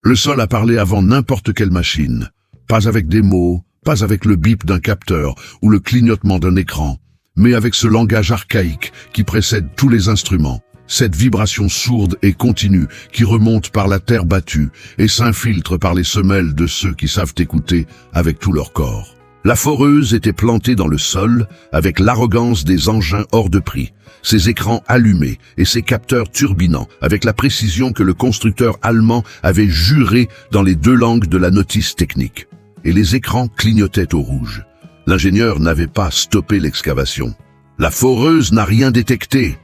Le sol a parlé avant n'importe quelle machine. Pas avec des mots, pas avec le bip d'un capteur ou le clignotement d'un écran, mais avec ce langage archaïque qui précède tous les instruments. Cette vibration sourde et continue qui remonte par la terre battue et s'infiltre par les semelles de ceux qui savent écouter avec tout leur corps. La foreuse était plantée dans le sol avec l'arrogance des engins hors de prix, ses écrans allumés et ses capteurs turbinants avec la précision que le constructeur allemand avait juré dans les 2 langues de la notice technique. Et les écrans clignotaient au rouge. L'ingénieur n'avait pas stoppé l'excavation. La foreuse n'a rien détecté.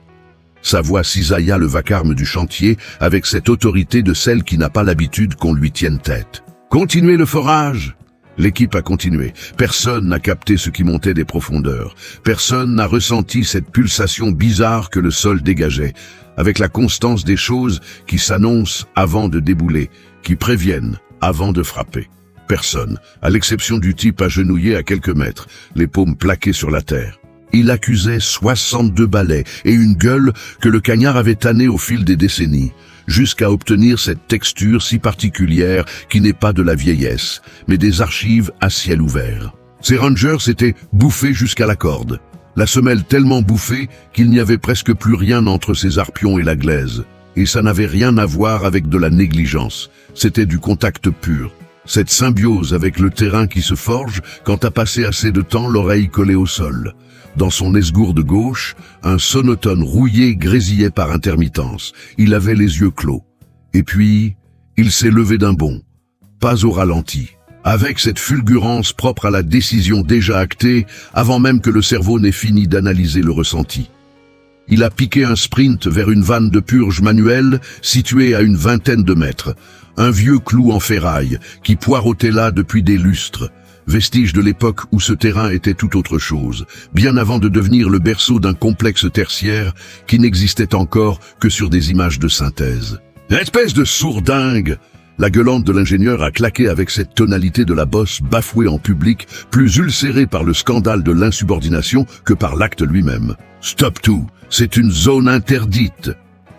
Sa voix cisailla le vacarme du chantier avec cette autorité de celle qui n'a pas l'habitude qu'on lui tienne tête. « Continuez le forage !» L'équipe a continué. Personne n'a capté ce qui montait des profondeurs. Personne n'a ressenti cette pulsation bizarre que le sol dégageait, avec la constance des choses qui s'annoncent avant de débouler, qui préviennent avant de frapper. Personne, à l'exception du type agenouillé à quelques mètres, les paumes plaquées sur la terre. Il accusait 62 balais et une gueule que le cagnard avait tannée au fil des décennies, jusqu'à obtenir cette texture si particulière qui n'est pas de la vieillesse, mais des archives à ciel ouvert. Ces rangers s'étaient bouffés jusqu'à la corde, la semelle tellement bouffée qu'il n'y avait presque plus rien entre ses arpions et la glaise. Et ça n'avait rien à voir avec de la négligence, c'était du contact pur. Cette symbiose avec le terrain qui se forge quand t'as passé assez de temps l'oreille collée au sol. Dans son esgourde gauche, un sonotone rouillé grésillait par intermittence. Il avait les yeux clos. Et puis, il s'est levé d'un bond. Pas au ralenti. Avec cette fulgurance propre à la décision déjà actée, avant même que le cerveau n'ait fini d'analyser le ressenti. Il a piqué un sprint vers une vanne de purge manuelle située à une 20aine de mètres. Un vieux clou en ferraille qui poireautait là depuis des lustres. Vestige de l'époque où ce terrain était tout autre chose, bien avant de devenir le berceau d'un complexe tertiaire qui n'existait encore que sur des images de synthèse. Espèce de sourdingue! La gueulante de l'ingénieur a claqué avec cette tonalité de la bosse bafouée en public, plus ulcérée par le scandale de l'insubordination que par l'acte lui-même. Stop tout! C'est une zone interdite!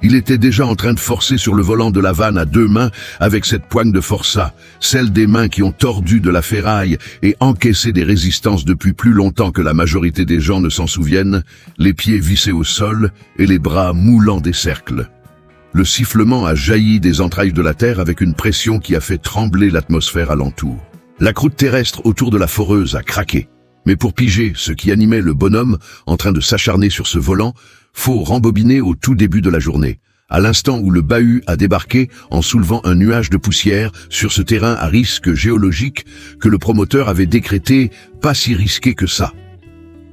Il était déjà en train de forcer sur le volant de la vanne à 2 mains avec cette poigne de forçat, celle des mains qui ont tordu de la ferraille et encaissé des résistances depuis plus longtemps que la majorité des gens ne s'en souviennent, les pieds vissés au sol et les bras moulant des cercles. Le sifflement a jailli des entrailles de la terre avec une pression qui a fait trembler l'atmosphère alentour. La croûte terrestre autour de la foreuse a craqué. Mais pour piger ce qui animait le bonhomme en train de s'acharner sur ce volant, faut rembobiner au tout début de la journée, à l'instant où le bahut a débarqué en soulevant un nuage de poussière sur ce terrain à risque géologique que le promoteur avait décrété pas si risqué que ça.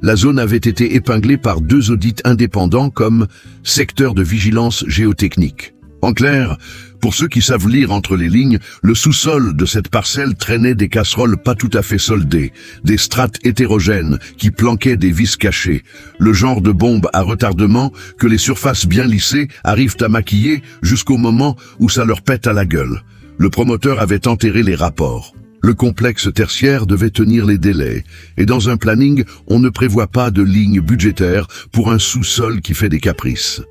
La zone avait été épinglée par 2 audits indépendants comme secteur de vigilance géotechnique. En clair, pour ceux qui savent lire entre les lignes, le sous-sol de cette parcelle traînait des casseroles pas tout à fait soldées, des strates hétérogènes qui planquaient des vis cachées, le genre de bombe à retardement que les surfaces bien lissées arrivent à maquiller jusqu'au moment où ça leur pète à la gueule. Le promoteur avait enterré les rapports. Le complexe tertiaire devait tenir les délais, et dans un planning, on ne prévoit pas de ligne budgétaire pour un sous-sol qui fait des caprices.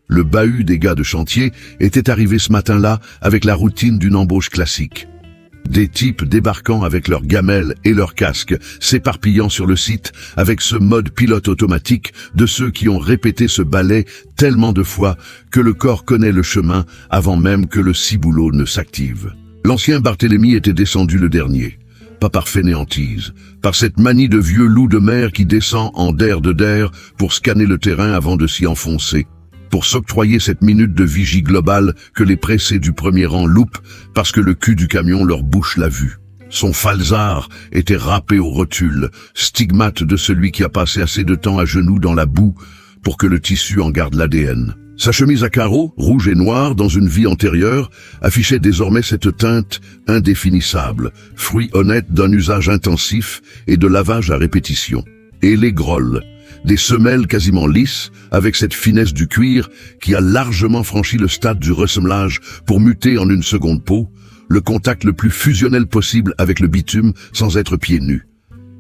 Le bahut des gars de chantier était arrivé ce matin-là avec la routine d'une embauche classique. Des types débarquant avec leurs gamelles et leurs casques, s'éparpillant sur le site avec ce mode pilote automatique de ceux qui ont répété ce balai tellement de fois que le corps connaît le chemin avant même que le ciboulot ne s'active. L'ancien Barthélemy était descendu le dernier. Pas par fainéantise, par cette manie de vieux loup de mer qui descend en der de der pour scanner le terrain avant de s'y enfoncer, pour s'octroyer cette minute de vigie globale que les pressés du premier rang loupent parce que le cul du camion leur bouche la vue. Son falzar était râpé au rotule, stigmate de celui qui a passé assez de temps à genoux dans la boue pour que le tissu en garde l'ADN. Sa chemise à carreaux, rouge et noire dans une vie antérieure, affichait désormais cette teinte indéfinissable, fruit honnête d'un usage intensif et de lavage à répétition. Et les grolles, des semelles quasiment lisses, avec cette finesse du cuir qui a largement franchi le stade du ressemelage pour muter en une seconde peau, le contact le plus fusionnel possible avec le bitume sans être pieds nus.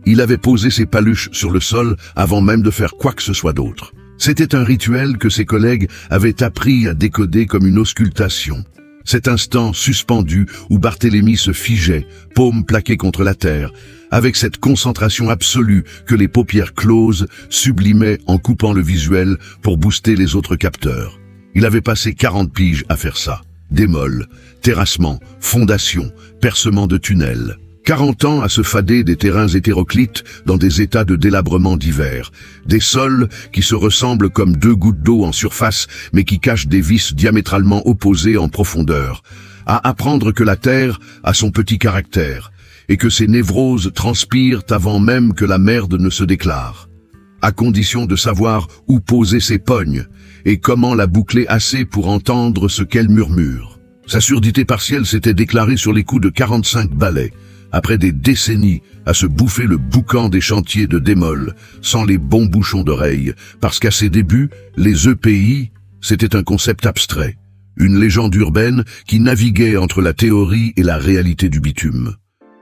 Il avait posé ses paluches sur le sol avant même de faire quoi que ce soit d'autre. C'était un rituel que ses collègues avaient appris à décoder comme une auscultation. Cet instant suspendu où Barthélemy se figeait, paume plaquée contre la terre, avec cette concentration absolue que les paupières closes sublimaient en coupant le visuel pour booster les autres capteurs. Il avait passé 40 piges à faire ça. Démol, terrassement, fondation, percement de tunnels. 40 ans à se fader des terrains hétéroclites dans des états de délabrement divers. Des sols qui se ressemblent comme deux gouttes d'eau en surface, mais qui cachent des vices diamétralement opposés en profondeur. À apprendre que la terre a son petit caractère, et que ses névroses transpirent avant même que la merde ne se déclare. À condition de savoir où poser ses pognes, et comment la boucler assez pour entendre ce qu'elle murmure. Sa surdité partielle s'était déclarée sur les coups de 45 balais, après des décennies à se bouffer le boucan des chantiers de Démol, sans les bons bouchons d'oreille, parce qu'à ses débuts, les EPI, c'était un concept abstrait, une légende urbaine qui naviguait entre la théorie et la réalité du bitume.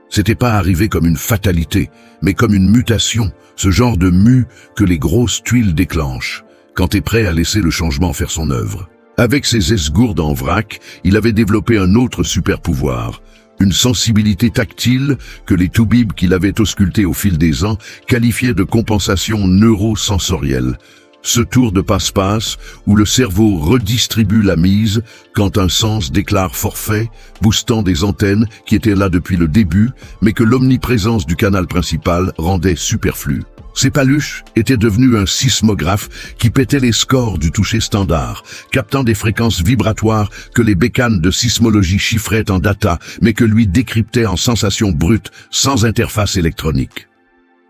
C'était pas arrivé comme une fatalité, mais comme une mutation, ce genre de mue que les grosses tuiles déclenchent, quand t'es prêt à laisser le changement faire son œuvre. Avec ses esgourdes en vrac, il avait développé un autre super pouvoir, une sensibilité tactile que les toubibs qu'il avait auscultés au fil des ans qualifiaient de compensation neurosensorielle. Ce tour de passe-passe où le cerveau redistribue la mise quand un sens déclare forfait, boostant des antennes qui étaient là depuis le début, mais que l'omniprésence du canal principal rendait superflues. Ces paluches étaient devenus un sismographe qui pétait les scores du toucher standard, captant des fréquences vibratoires que les bécanes de sismologie chiffraient en data, mais que lui décryptaient en sensations brutes, sans interface électronique.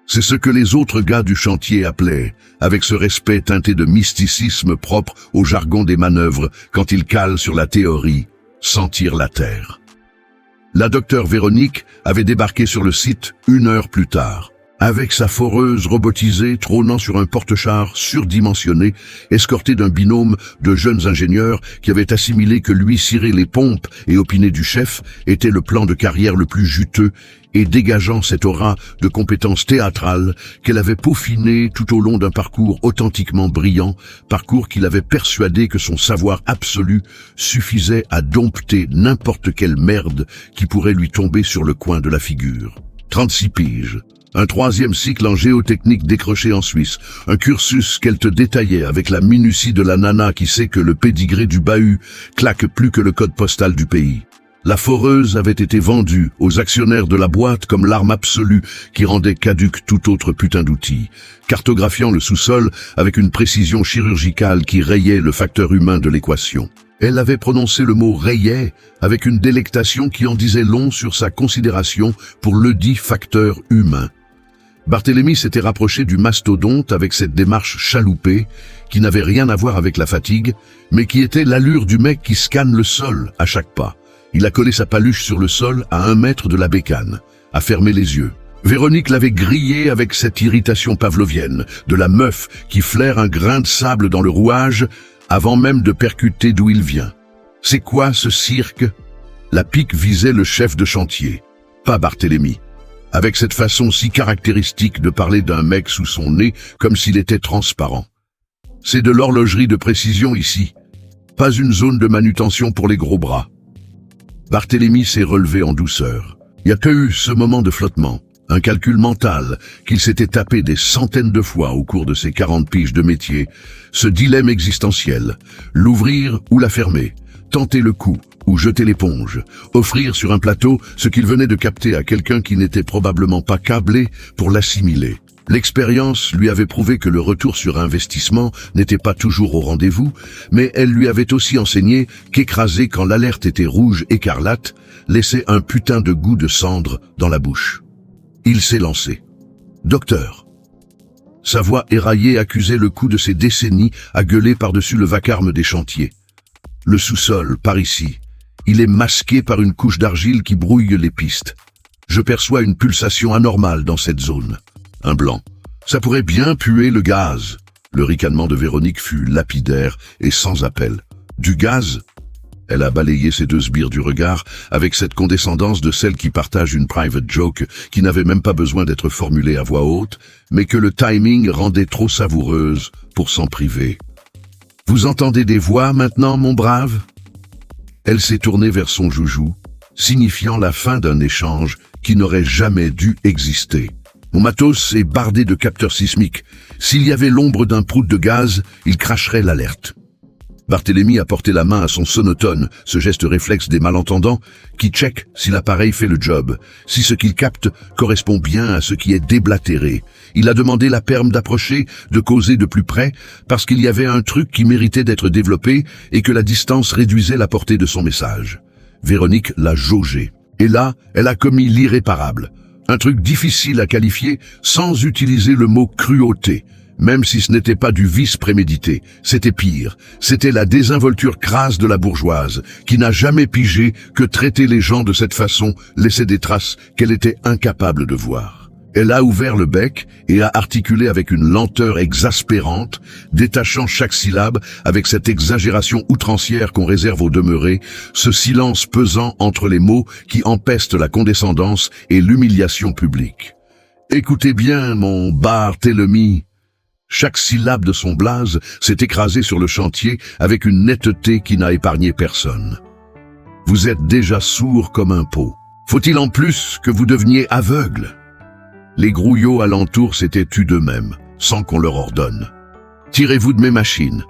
C'est ce que les autres gars du chantier appelaient, avec ce respect teinté de mysticisme propre au jargon des manœuvres, quand ils calent sur la théorie, sentir la terre. La docteure Véronique avait débarqué sur le site 1 heure plus tard. Avec sa foreuse robotisée trônant sur un porte-char surdimensionné, escorté d'un binôme de jeunes ingénieurs qui avaient assimilé que lui cirer les pompes et opiner du chef était le plan de carrière le plus juteux et dégageant cette aura de compétences théâtrales qu'elle avait peaufiné tout au long d'un parcours authentiquement brillant, parcours qu'il avait persuadé que son savoir absolu suffisait à dompter n'importe quelle merde qui pourrait lui tomber sur le coin de la figure. 36 piges. Un 3e cycle en géotechnique décroché en Suisse, un cursus qu'elle te détaillait avec la minutie de la nana qui sait que le pédigré du bahut claque plus que le code postal du pays. La foreuse avait été vendue aux actionnaires de la boîte comme l'arme absolue qui rendait caduque tout autre putain d'outil, cartographiant le sous-sol avec une précision chirurgicale qui rayait le facteur humain de l'équation. Elle avait prononcé le mot « rayait » avec une délectation qui en disait long sur sa considération pour ledit facteur humain. Barthélemy s'était rapproché du mastodonte avec cette démarche chaloupée, qui n'avait rien à voir avec la fatigue, mais qui était l'allure du mec qui scanne le sol à chaque pas. Il a collé sa paluche sur le sol à 1 mètre de la bécane, a fermé les yeux. Véronique l'avait grillé avec cette irritation pavlovienne, de la meuf qui flaire un grain de sable dans le rouage avant même de percuter d'où il vient. C'est quoi ce cirque? La pique visait le chef de chantier, pas Barthélemy. Avec cette façon si caractéristique de parler d'un mec sous son nez comme s'il était transparent. C'est de l'horlogerie de précision ici, pas une zone de manutention pour les gros bras. Barthélemy s'est relevé en douceur. Il y a que eu ce moment de flottement, un calcul mental qu'il s'était tapé des centaines de fois au cours de ses 40 piges de métier, ce dilemme existentiel, l'ouvrir ou la fermer, tenter le coup ou jeter l'éponge, offrir sur un plateau ce qu'il venait de capter à quelqu'un qui n'était probablement pas câblé pour l'assimiler. L'expérience lui avait prouvé que le retour sur investissement n'était pas toujours au rendez-vous, mais elle lui avait aussi enseigné qu'écraser quand l'alerte était rouge écarlate laissait un putain de goût de cendre dans la bouche. Il s'est lancé. « Docteur !» Sa voix éraillée accusait le coup de ses décennies à gueuler par-dessus le vacarme des chantiers. Le sous-sol, par ici, il est masqué par une couche d'argile qui brouille les pistes. Je perçois une pulsation anormale dans cette zone. Un blanc. Ça pourrait bien puer le gaz. Le ricanement de Véronique fut lapidaire et sans appel. Du gaz? Elle a balayé ses 2 sbires du regard avec cette condescendance de celle qui partage une private joke qui n'avait même pas besoin d'être formulée à voix haute, mais que le timing rendait trop savoureuse pour s'en priver. Vous entendez des voix maintenant, mon brave? Elle s'est tournée vers son joujou, signifiant la fin d'un échange qui n'aurait jamais dû exister. Mon matos est bardé de capteurs sismiques. S'il y avait l'ombre d'un prout de gaz, il cracherait l'alerte. Barthélemy a porté la main à son sonotone, ce geste réflexe des malentendants, qui check si l'appareil fait le job, si ce qu'il capte correspond bien à ce qui est déblatéré. Il a demandé la perme d'approcher, de causer de plus près, parce qu'il y avait un truc qui méritait d'être développé et que la distance réduisait la portée de son message. Véronique l'a jaugé. Et là, elle a commis l'irréparable. Un truc difficile à qualifier sans utiliser le mot cruauté. Même si ce n'était pas du vice prémédité, c'était pire. C'était la désinvolture crasse de la bourgeoise, qui n'a jamais pigé que traiter les gens de cette façon laissait des traces qu'elle était incapable de voir. Elle a ouvert le bec et a articulé avec une lenteur exaspérante, détachant chaque syllabe avec cette exagération outrancière qu'on réserve aux demeurés, ce silence pesant entre les mots qui empestent la condescendance et l'humiliation publique. Écoutez bien, mon Barthélemy. Chaque syllabe de son blase s'est écrasée sur le chantier avec une netteté qui n'a épargné personne. Vous êtes déjà sourd comme un pot. Faut-il en plus que vous deveniez aveugle? Les grouillots alentour s'étaient tus d'eux-mêmes, sans qu'on leur ordonne. Tirez-vous de mes machines.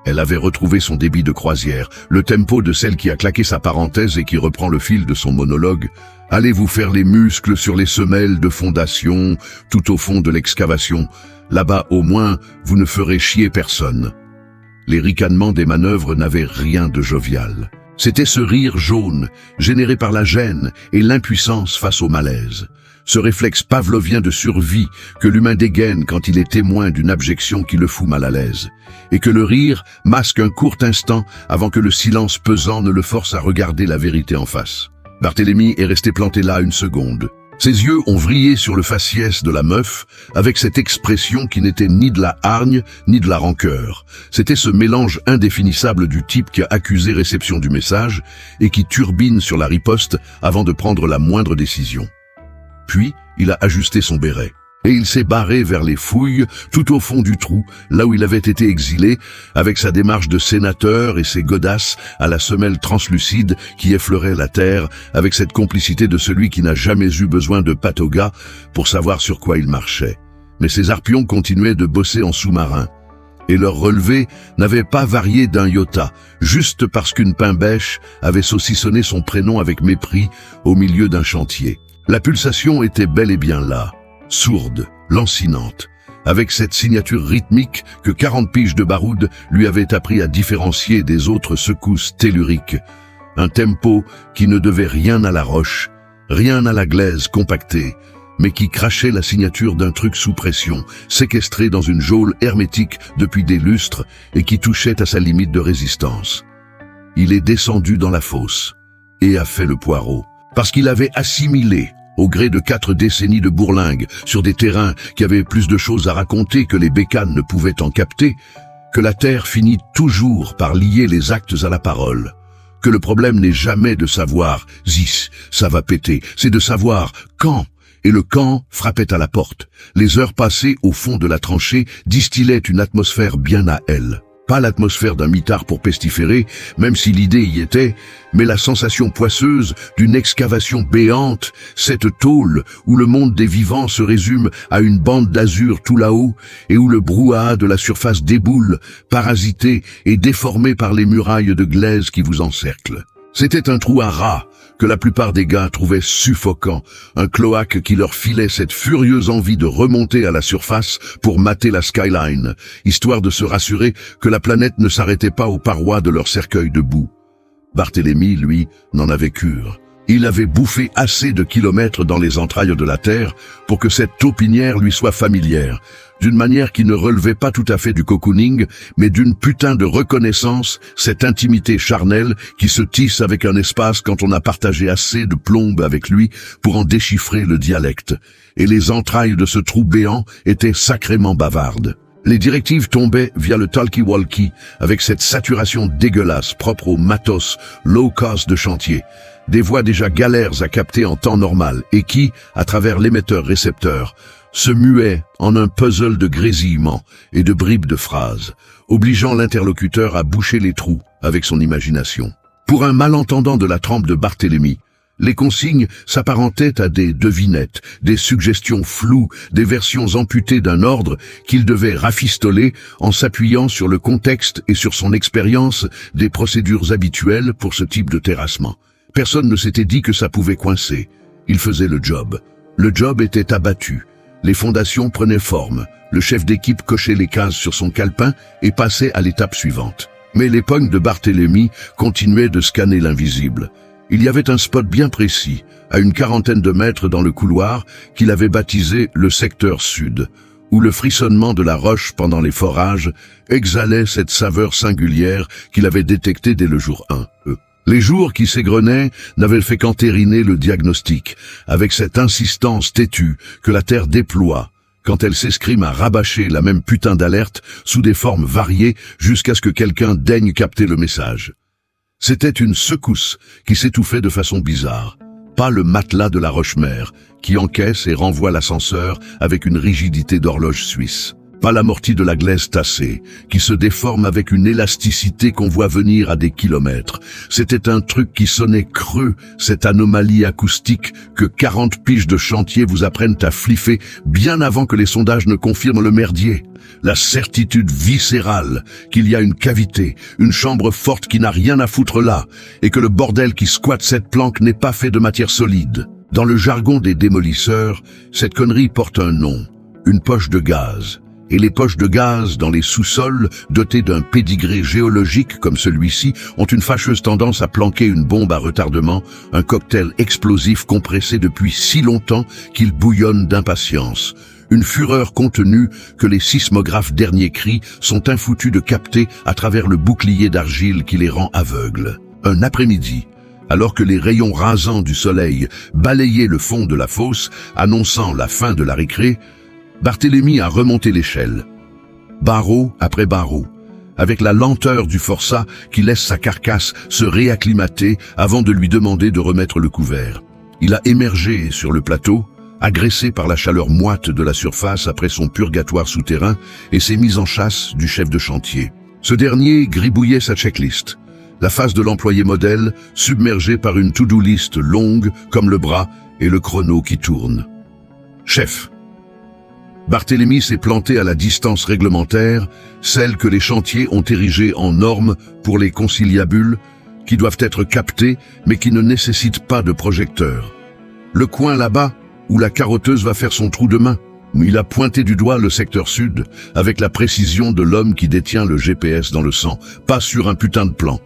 Elle avait retrouvé son débit de croisière, le tempo de celle qui a claqué sa parenthèse et qui reprend le fil de son monologue. Allez vous faire les muscles sur les semelles de fondation, tout au fond de l'excavation. Là-bas, au moins, vous ne ferez chier personne. Les ricanements des manœuvres n'avaient rien de jovial. C'était ce rire jaune, généré par la gêne et l'impuissance face au malaise. Ce réflexe pavlovien de survie que l'humain dégaine quand il est témoin d'une abjection qui le fout mal à l'aise. Et que le rire masque un court instant avant que le silence pesant ne le force à regarder la vérité en face. Barthélemy est resté planté là une seconde. Ses yeux ont vrillé sur le faciès de la meuf, avec cette expression qui n'était ni de la hargne, ni de la rancœur. C'était ce mélange indéfinissable du type qui a accusé réception du message et qui turbine sur la riposte avant de prendre la moindre décision. Puis, il a ajusté son béret. Et il s'est barré vers les fouilles, tout au fond du trou, là où il avait été exilé, avec sa démarche de sénateur et ses godasses à la semelle translucide qui effleurait la terre, avec cette complicité de celui qui n'a jamais eu besoin de patoga pour savoir sur quoi il marchait. Mais ces harpions continuaient de bosser en sous-marin. Et leur relevé n'avait pas varié d'un iota, juste parce qu'une pain-bêche avait saucissonné son prénom avec mépris au milieu d'un chantier. La pulsation était bel et bien là. Sourde, lancinante, avec cette signature rythmique que 40 piges de baroud lui avaient appris à différencier des autres secousses telluriques. Un tempo qui ne devait rien à la roche, rien à la glaise compactée, mais qui crachait la signature d'un truc sous pression, séquestré dans une geôle hermétique depuis des lustres et qui touchait à sa limite de résistance. Il est descendu dans la fosse et a fait le poireau, parce qu'il avait assimilé, au gré de 4 décennies de bourlingue, sur des terrains qui avaient plus de choses à raconter que les bécanes ne pouvaient en capter, que la terre finit toujours par lier les actes à la parole, que le problème n'est jamais de savoir « zis, ça va péter », c'est de savoir « quand ». Et le quand frappait à la porte. Les heures passées au fond de la tranchée distillaient une atmosphère bien à elle. Pas l'atmosphère d'un mitard pour pestiférer, même si l'idée y était, mais la sensation poisseuse d'une excavation béante, cette tôle où le monde des vivants se résume à une bande d'azur tout là-haut et où le brouhaha de la surface déboule, parasité et déformé par les murailles de glaise qui vous encerclent. C'était un trou à rats que la plupart des gars trouvaient suffocant, un cloaque qui leur filait cette furieuse envie de remonter à la surface pour mater la skyline, histoire de se rassurer que la planète ne s'arrêtait pas aux parois de leur cercueil de boue. Barthélemy, lui, n'en avait cure. Il avait bouffé assez de kilomètres dans les entrailles de la Terre pour que cette taupinière lui soit familière, d'une manière qui ne relevait pas tout à fait du cocooning, mais d'une putain de reconnaissance, cette intimité charnelle qui se tisse avec un espace quand on a partagé assez de plombe avec lui pour en déchiffrer le dialecte. Et les entrailles de ce trou béant étaient sacrément bavardes. Les directives tombaient via le talkie-walkie, avec cette saturation dégueulasse propre au matos low-cost de chantier. Des voix déjà galères à capter en temps normal et qui, à travers l'émetteur-récepteur, se muaient en un puzzle de grésillements et de bribes de phrases, obligeant l'interlocuteur à boucher les trous avec son imagination. Pour un malentendant de la trempe de Barthélemy, les consignes s'apparentaient à des devinettes, des suggestions floues, des versions amputées d'un ordre qu'il devait rafistoler en s'appuyant sur le contexte et sur son expérience des procédures habituelles pour ce type de terrassement. Personne ne s'était dit que ça pouvait coincer. Il faisait le job. Le job était abattu. Les fondations prenaient forme. Le chef d'équipe cochait les cases sur son calepin et passait à l'étape suivante. Mais les pognes de Barthélemy continuaient de scanner l'invisible. Il y avait un spot bien précis, à une quarantaine de mètres dans le couloir, qu'il avait baptisé le secteur sud, où le frissonnement de la roche pendant les forages exhalait cette saveur singulière qu'il avait détectée dès le jour 1. Les jours qui s'égrenaient n'avaient fait qu'entériner le diagnostic, avec cette insistance têtue que la Terre déploie, quand elle s'escrime à rabâcher la même putain d'alerte sous des formes variées jusqu'à ce que quelqu'un daigne capter le message. C'était une secousse qui s'étouffait de façon bizarre, pas le matelas de la Roche-Mère qui encaisse et renvoie l'ascenseur avec une rigidité d'horloge suisse, pas l'amorti de la glaise tassée qui se déforme avec une élasticité qu'on voit venir à des kilomètres. C'était un truc qui sonnait creux, cette anomalie acoustique que 40 piges de chantier vous apprennent à fliffer bien avant que les sondages ne confirment le merdier. La certitude viscérale qu'il y a une cavité, une chambre forte qui n'a rien à foutre là, et que le bordel qui squatte cette planque n'est pas fait de matière solide. Dans le jargon des démolisseurs, cette connerie porte un nom, une poche de gaz. Et les poches de gaz dans les sous-sols, dotées d'un pédigré géologique comme celui-ci, ont une fâcheuse tendance à planquer une bombe à retardement, un cocktail explosif compressé depuis si longtemps qu'il bouillonne d'impatience. Une fureur contenue que les sismographes dernier cri sont infoutus de capter à travers le bouclier d'argile qui les rend aveugles. Un après-midi, alors que les rayons rasants du soleil balayaient le fond de la fosse, annonçant la fin de la récré, Barthélemy a remonté l'échelle, barreau après barreau, avec la lenteur du forçat qui laisse sa carcasse se réacclimater avant de lui demander de remettre le couvert. Il a émergé sur le plateau, agressé par la chaleur moite de la surface après son purgatoire souterrain et s'est mis en chasse du chef de chantier. Ce dernier gribouillait sa checklist, la face de l'employé modèle submergée par une to-do list longue comme le bras et le chrono qui tourne. Chef. Barthélemy s'est planté à la distance réglementaire, celle que les chantiers ont érigée en norme pour les conciliabules, qui doivent être captées mais qui ne nécessitent pas de projecteur. Le coin là-bas, où la carotteuse va faire son trou de main. Il a pointé du doigt le secteur sud, avec la précision de l'homme qui détient le GPS dans le sang, pas sur un putain de plan.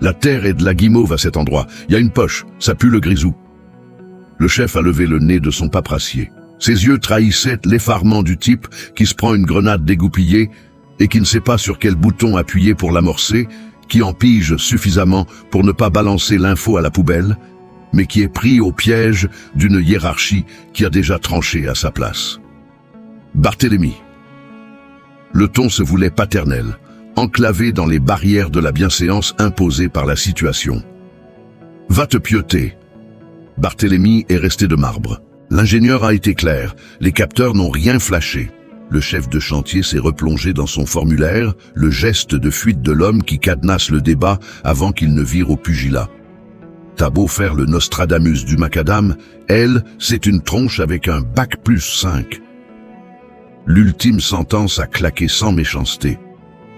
La terre est de la guimauve à cet endroit. Il y a une poche, ça pue le grisou. Le chef a levé le nez de son paperassier. Ses yeux trahissaient l'effarement du type qui se prend une grenade dégoupillée et qui ne sait pas sur quel bouton appuyer pour l'amorcer, qui en pige suffisamment pour ne pas balancer l'info à la poubelle, mais qui est pris au piège d'une hiérarchie qui a déjà tranché à sa place. Barthélemy. Le ton se voulait paternel, enclavé dans les barrières de la bienséance imposée par la situation. Va te pieuter. Barthélemy est resté de marbre. L'ingénieur a été clair, les capteurs n'ont rien flashé. Le chef de chantier s'est replongé dans son formulaire, le geste de fuite de l'homme qui cadenasse le débat avant qu'il ne vire au pugilat. T'as beau faire le Nostradamus du macadam, elle, c'est une tronche avec un bac plus 5. L'ultime sentence a claqué sans méchanceté.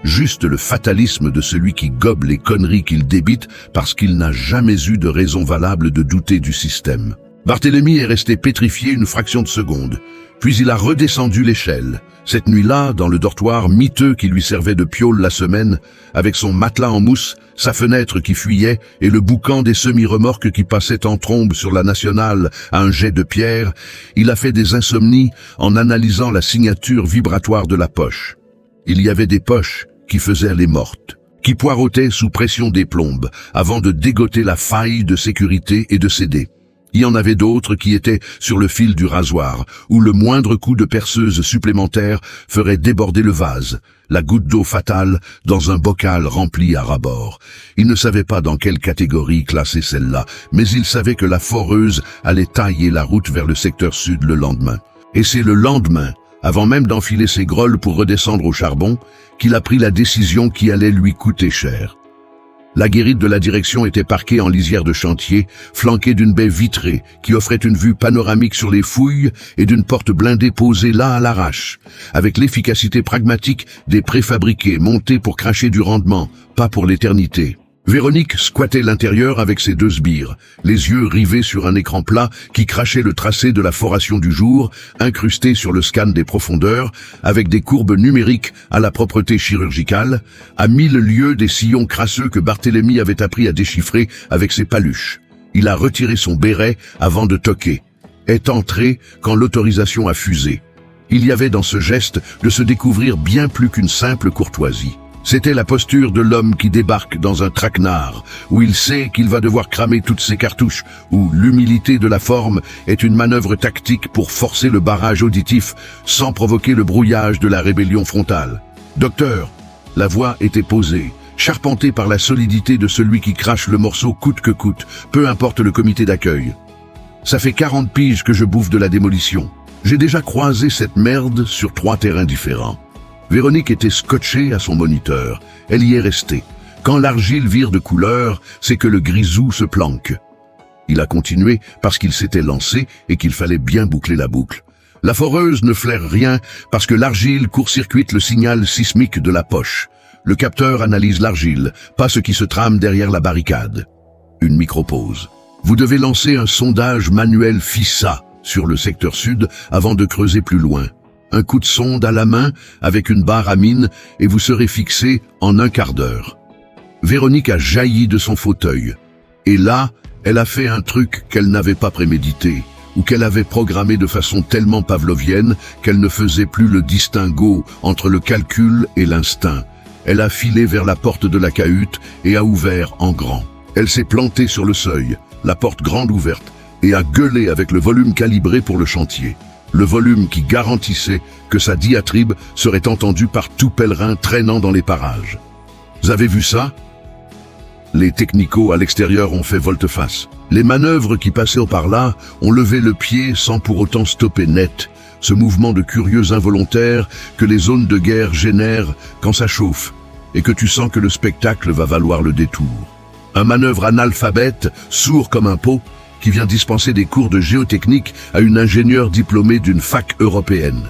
Juste le fatalisme de celui qui gobe les conneries qu'il débite parce qu'il n'a jamais eu de raison valable de douter du système. Barthélemy est resté pétrifié une fraction de seconde, puis il a redescendu l'échelle. Cette nuit-là, dans le dortoir miteux qui lui servait de piaule la semaine, avec son matelas en mousse, sa fenêtre qui fuyait et le boucan des semi-remorques qui passaient en trombe sur la nationale à un jet de pierre, il a fait des insomnies en analysant la signature vibratoire de la poche. Il y avait des poches qui faisaient les mortes, qui poireautaient sous pression des plombes avant de dégoter la faille de sécurité et de céder. Il y en avait d'autres qui étaient sur le fil du rasoir, où le moindre coup de perceuse supplémentaire ferait déborder le vase, la goutte d'eau fatale dans un bocal rempli à ras-bord. Il ne savait pas dans quelle catégorie classer celle-là, mais il savait que la foreuse allait tailler la route vers le secteur sud le lendemain. Et c'est le lendemain, avant même d'enfiler ses grolles pour redescendre au charbon, qu'il a pris la décision qui allait lui coûter cher. La guérite de la direction était parquée en lisière de chantier, flanquée d'une baie vitrée qui offrait une vue panoramique sur les fouilles et d'une porte blindée posée là à l'arrache, avec l'efficacité pragmatique des préfabriqués montés pour cracher du rendement, pas pour l'éternité. Véronique squattait l'intérieur avec ses 2 sbires, les yeux rivés sur un écran plat qui crachait le tracé de la foration du jour, incrusté sur le scan des profondeurs, avec des courbes numériques à la propreté chirurgicale, à 1000 lieues des sillons crasseux que Barthélemy avait appris à déchiffrer avec ses paluches. Il a retiré son béret avant de toquer. Est entré quand l'autorisation a fusé. Il y avait dans ce geste de se découvrir bien plus qu'une simple courtoisie. C'était la posture de l'homme qui débarque dans un traquenard, où il sait qu'il va devoir cramer toutes ses cartouches, où l'humilité de la forme est une manœuvre tactique pour forcer le barrage auditif sans provoquer le brouillage de la rébellion frontale. « Docteur !» La voix était posée, charpentée par la solidité de celui qui crache le morceau coûte que coûte, peu importe le comité d'accueil. « Ça fait 40 piges que je bouffe de la démolition. J'ai déjà croisé cette merde sur 3 terrains différents. » Véronique était scotchée à son moniteur. Elle y est restée. Quand l'argile vire de couleur, c'est que le grisou se planque. Il a continué parce qu'il s'était lancé et qu'il fallait bien boucler la boucle. La foreuse ne flaire rien parce que l'argile court-circuite le signal sismique de la poche. Le capteur analyse l'argile, pas ce qui se trame derrière la barricade. Une micro-pause. Vous devez lancer un sondage manuel FISA sur le secteur sud avant de creuser plus loin. Un coup de sonde à la main avec une barre à mine et vous serez fixé en un quart d'heure. Véronique a jailli de son fauteuil. Et là, elle a fait un truc qu'elle n'avait pas prémédité, ou qu'elle avait programmé de façon tellement pavlovienne qu'elle ne faisait plus le distinguo entre le calcul et l'instinct. Elle a filé vers la porte de la cahute et a ouvert en grand. Elle s'est plantée sur le seuil, la porte grande ouverte, et a gueulé avec le volume calibré pour le chantier. Le volume qui garantissait que sa diatribe serait entendue par tout pèlerin traînant dans les parages. Vous avez vu ça? Les technicos à l'extérieur ont fait volte-face. Les manœuvres qui passaient par là ont levé le pied sans pour autant stopper net ce mouvement de curieux involontaire que les zones de guerre génèrent quand ça chauffe et que tu sens que le spectacle va valoir le détour. Un manœuvre analphabète, sourd comme un pot, qui vient dispenser des cours de géotechnique à une ingénieure diplômée d'une fac européenne.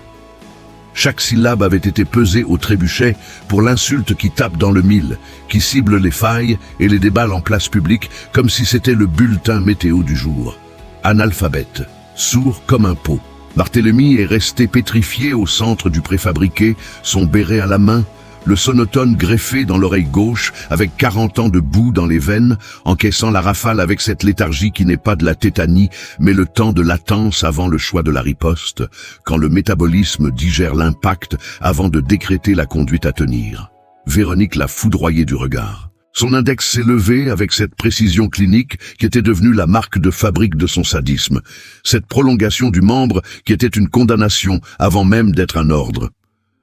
Chaque syllabe avait été pesée au trébuchet pour l'insulte qui tape dans le mille, qui cible les failles et les déballe en place publique comme si c'était le bulletin météo du jour. Analphabète, sourd comme un pot. Barthélemy est resté pétrifié au centre du préfabriqué, son béret à la main, le sonotone greffé dans l'oreille gauche, avec 40 ans de boue dans les veines, encaissant la rafale avec cette léthargie qui n'est pas de la tétanie, mais le temps de latence avant le choix de la riposte, quand le métabolisme digère l'impact avant de décréter la conduite à tenir. Véronique l'a foudroyé du regard. Son index s'est levé avec cette précision clinique qui était devenue la marque de fabrique de son sadisme, cette prolongation du membre qui était une condamnation avant même d'être un ordre.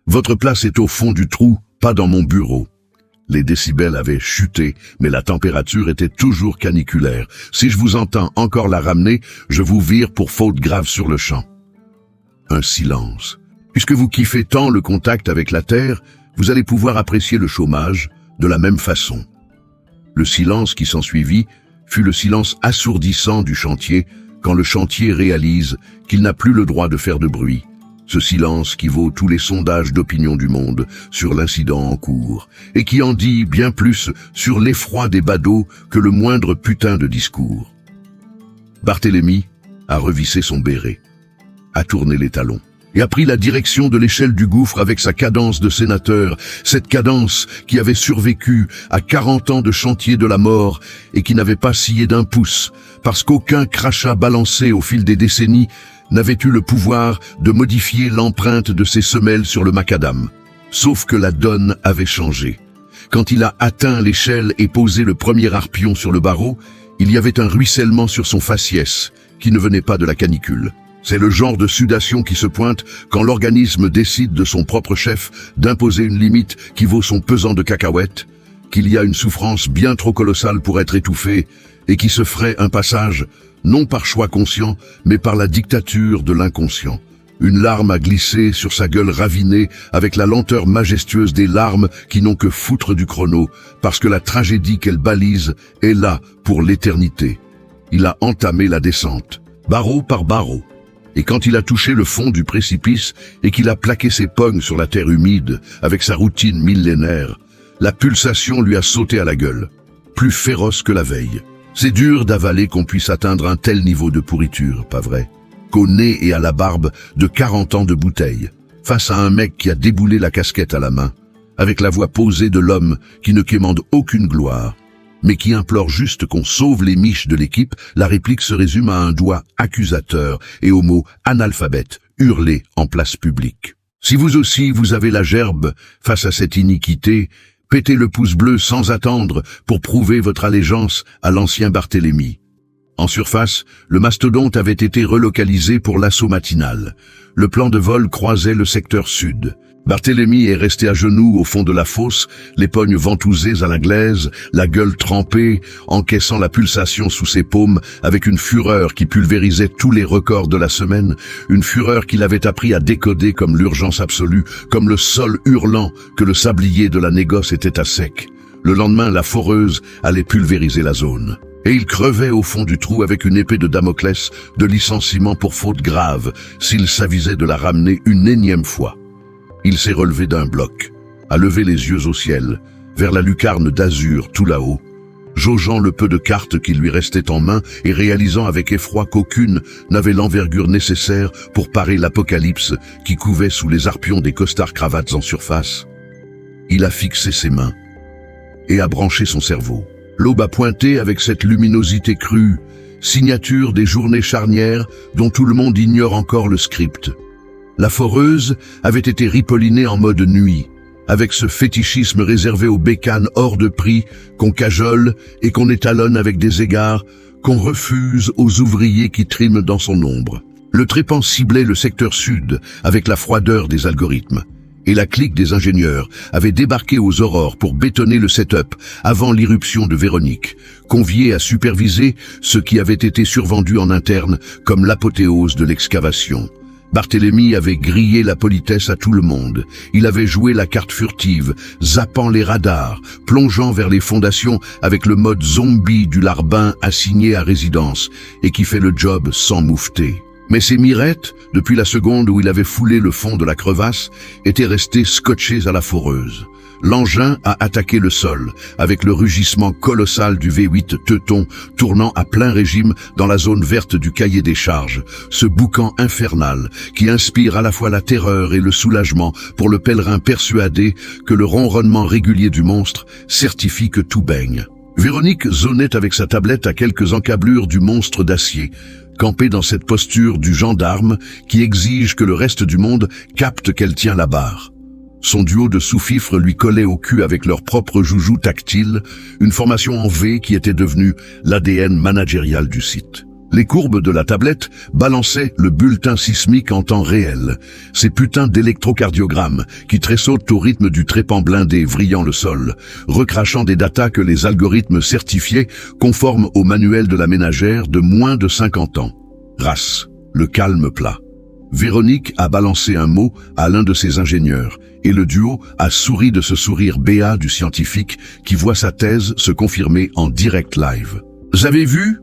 Votre place est au fond du trou, pas dans mon bureau. Les décibels avaient chuté, mais la température était toujours caniculaire. Si je vous entends encore la ramener, je vous vire pour faute grave sur le champ. Un silence. Puisque vous kiffez tant le contact avec la terre, vous allez pouvoir apprécier le chômage de la même façon. Le silence qui s'ensuivit fut le silence assourdissant du chantier quand le chantier réalise qu'il n'a plus le droit de faire de bruit. Ce silence qui vaut tous les sondages d'opinion du monde sur l'incident en cours et qui en dit bien plus sur l'effroi des badauds que le moindre putain de discours. Barthélemy a revissé son béret, a tourné les talons et a pris la direction de l'échelle du gouffre avec sa cadence de sénateur, cette cadence qui avait survécu à 40 ans de chantier de la mort et qui n'avait pas scié d'un pouce, parce qu'aucun crachat balancé au fil des décennies n'avait eu le pouvoir de modifier l'empreinte de ses semelles sur le macadam. Sauf que la donne avait changé. Quand il a atteint l'échelle et posé le premier arpion sur le barreau, il y avait un ruissellement sur son faciès, qui ne venait pas de la canicule. C'est le genre de sudation qui se pointe quand l'organisme décide de son propre chef d'imposer une limite qui vaut son pesant de cacahuètes, qu'il y a une souffrance bien trop colossale pour être étouffée et qui se ferait un passage non par choix conscient, mais par la dictature de l'inconscient. Une larme a glissé sur sa gueule ravinée avec la lenteur majestueuse des larmes qui n'ont que foutre du chrono, parce que la tragédie qu'elle balise est là pour l'éternité. Il a entamé la descente, barreau par barreau. Et quand il a touché le fond du précipice et qu'il a plaqué ses pognes sur la terre humide avec sa routine millénaire, la pulsation lui a sauté à la gueule, plus féroce que la veille. C'est dur d'avaler qu'on puisse atteindre un tel niveau de pourriture, pas vrai? Qu'au nez et à la barbe de 40 ans de bouteille, face à un mec qui a déboulé la casquette à la main, avec la voix posée de l'homme qui ne quémande aucune gloire, mais qui implore juste qu'on sauve les miches de l'équipe, la réplique se résume à un doigt accusateur et au mot analphabète hurlé en place publique. Si vous aussi vous avez la gerbe face à cette iniquité, pétez le pouce bleu sans attendre pour prouver votre allégeance à l'ancien Barthélemy. En surface, le mastodonte avait été relocalisé pour l'assaut matinal. Le plan de vol croisait le secteur sud. Barthélemy est resté à genoux au fond de la fosse, les pognes ventousées à la glaise, la gueule trempée, encaissant la pulsation sous ses paumes avec une fureur qui pulvérisait tous les records de la semaine, une fureur qu'il avait appris à décoder comme l'urgence absolue, comme le sol hurlant que le sablier de la négoce était à sec. Le lendemain, la foreuse allait pulvériser la zone. Et il crevait au fond du trou avec une épée de Damoclès de licenciement pour faute grave s'il s'avisait de la ramener une énième fois. Il s'est relevé d'un bloc, a levé les yeux au ciel, vers la lucarne d'azur tout là-haut, jaugeant le peu de cartes qui lui restaient en main et réalisant avec effroi qu'aucune n'avait l'envergure nécessaire pour parer l'apocalypse qui couvait sous les arpions des costards cravates en surface. Il a fixé ses mains et a branché son cerveau. L'aube a pointé avec cette luminosité crue, signature des journées charnières dont tout le monde ignore encore le script. La foreuse avait été ripollinée en mode nuit, avec ce fétichisme réservé aux bécanes hors de prix qu'on cajole et qu'on étalonne avec des égards qu'on refuse aux ouvriers qui triment dans son ombre. Le trépan ciblait le secteur sud avec la froideur des algorithmes. Et la clique des ingénieurs avait débarqué aux aurores pour bétonner le setup avant l'irruption de Véronique, conviée à superviser ce qui avait été survendu en interne comme l'apothéose de l'excavation. Barthélemy avait grillé la politesse à tout le monde. Il avait joué la carte furtive, zappant les radars, plongeant vers les fondations avec le mode zombie du larbin assigné à résidence et qui fait le job sans moufter. Mais ses mirettes, depuis la seconde où il avait foulé le fond de la crevasse, étaient restées scotchées à la foreuse. L'engin a attaqué le sol, avec le rugissement colossal du V8 Teuton tournant à plein régime dans la zone verte du cahier des charges, ce boucan infernal qui inspire à la fois la terreur et le soulagement pour le pèlerin persuadé que le ronronnement régulier du monstre certifie que tout baigne. Véronique zonnait avec sa tablette à quelques encablures du monstre d'acier, campée dans cette posture du gendarme qui exige que le reste du monde capte qu'elle tient la barre. Son duo de sous-fifres lui collait au cul avec leur propre joujou tactile, une formation en V qui était devenue l'ADN managérial du site. Les courbes de la tablette balançaient le bulletin sismique en temps réel, ces putains d'électrocardiogrammes qui tressautent au rythme du trépan blindé vrillant le sol, recrachant des datas que les algorithmes certifiés conformes au manuel de la ménagère de moins de 50 ans. Race, le calme plat. Véronique a balancé un mot à l'un de ses ingénieurs, et le duo a souri de ce sourire béat du scientifique qui voit sa thèse se confirmer en direct live. « Vous avez vu ?»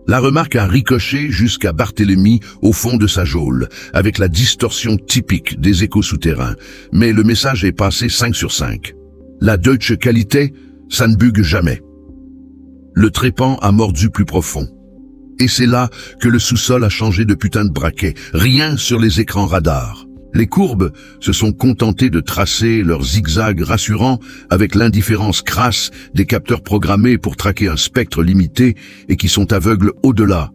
La remarque a ricoché jusqu'à Barthélemy au fond de sa geôle, avec la distorsion typique des échos souterrains, mais le message est passé 5 sur 5. La Deutsche Qualité, ça ne bugue jamais. Le trépan a mordu plus profond. Et c'est là que le sous-sol a changé de putain de braquet, rien sur les écrans radars. Les courbes se sont contentées de tracer leurs zigzags rassurants avec l'indifférence crasse des capteurs programmés pour traquer un spectre limité et qui sont aveugles au-delà.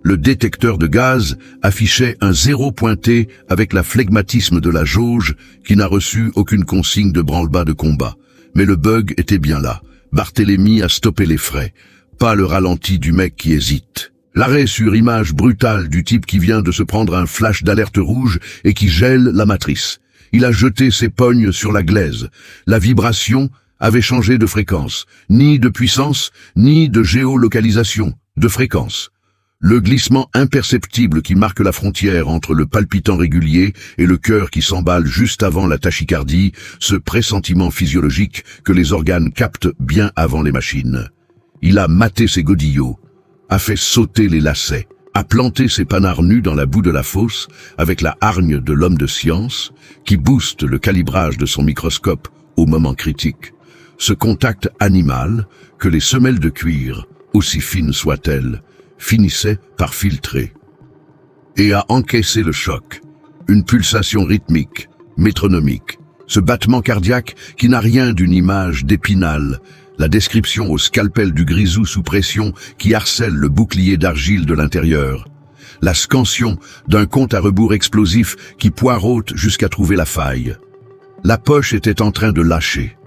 Le détecteur de gaz affichait un 0 pointé avec la flegmatisme de la jauge qui n'a reçu aucune consigne de branle-bas de combat. Mais le bug était bien là. Barthélemy a stoppé les frais, pas le ralenti du mec qui hésite. L'arrêt sur image brutale du type qui vient de se prendre un flash d'alerte rouge et qui gèle la matrice. Il a jeté ses pognes sur la glaise. La vibration avait changé de fréquence. Ni de puissance, ni de géolocalisation, de fréquence. Le glissement imperceptible qui marque la frontière entre le palpitant régulier et le cœur qui s'emballe juste avant la tachycardie, ce pressentiment physiologique que les organes captent bien avant les machines. Il a maté ses godillots, a fait sauter les lacets, a planté ses panards nus dans la boue de la fosse avec la hargne de l'homme de science qui booste le calibrage de son microscope au moment critique. Ce contact animal que les semelles de cuir, aussi fines soient-elles, finissait par filtrer et a encaissé le choc, une pulsation rythmique, métronomique, ce battement cardiaque qui n'a rien d'une image d'Épinal, la description au scalpel du grisou sous pression qui harcèle le bouclier d'argile de l'intérieur, la scansion d'un compte à rebours explosif qui poireaute jusqu'à trouver la faille. La poche était en train de lâcher,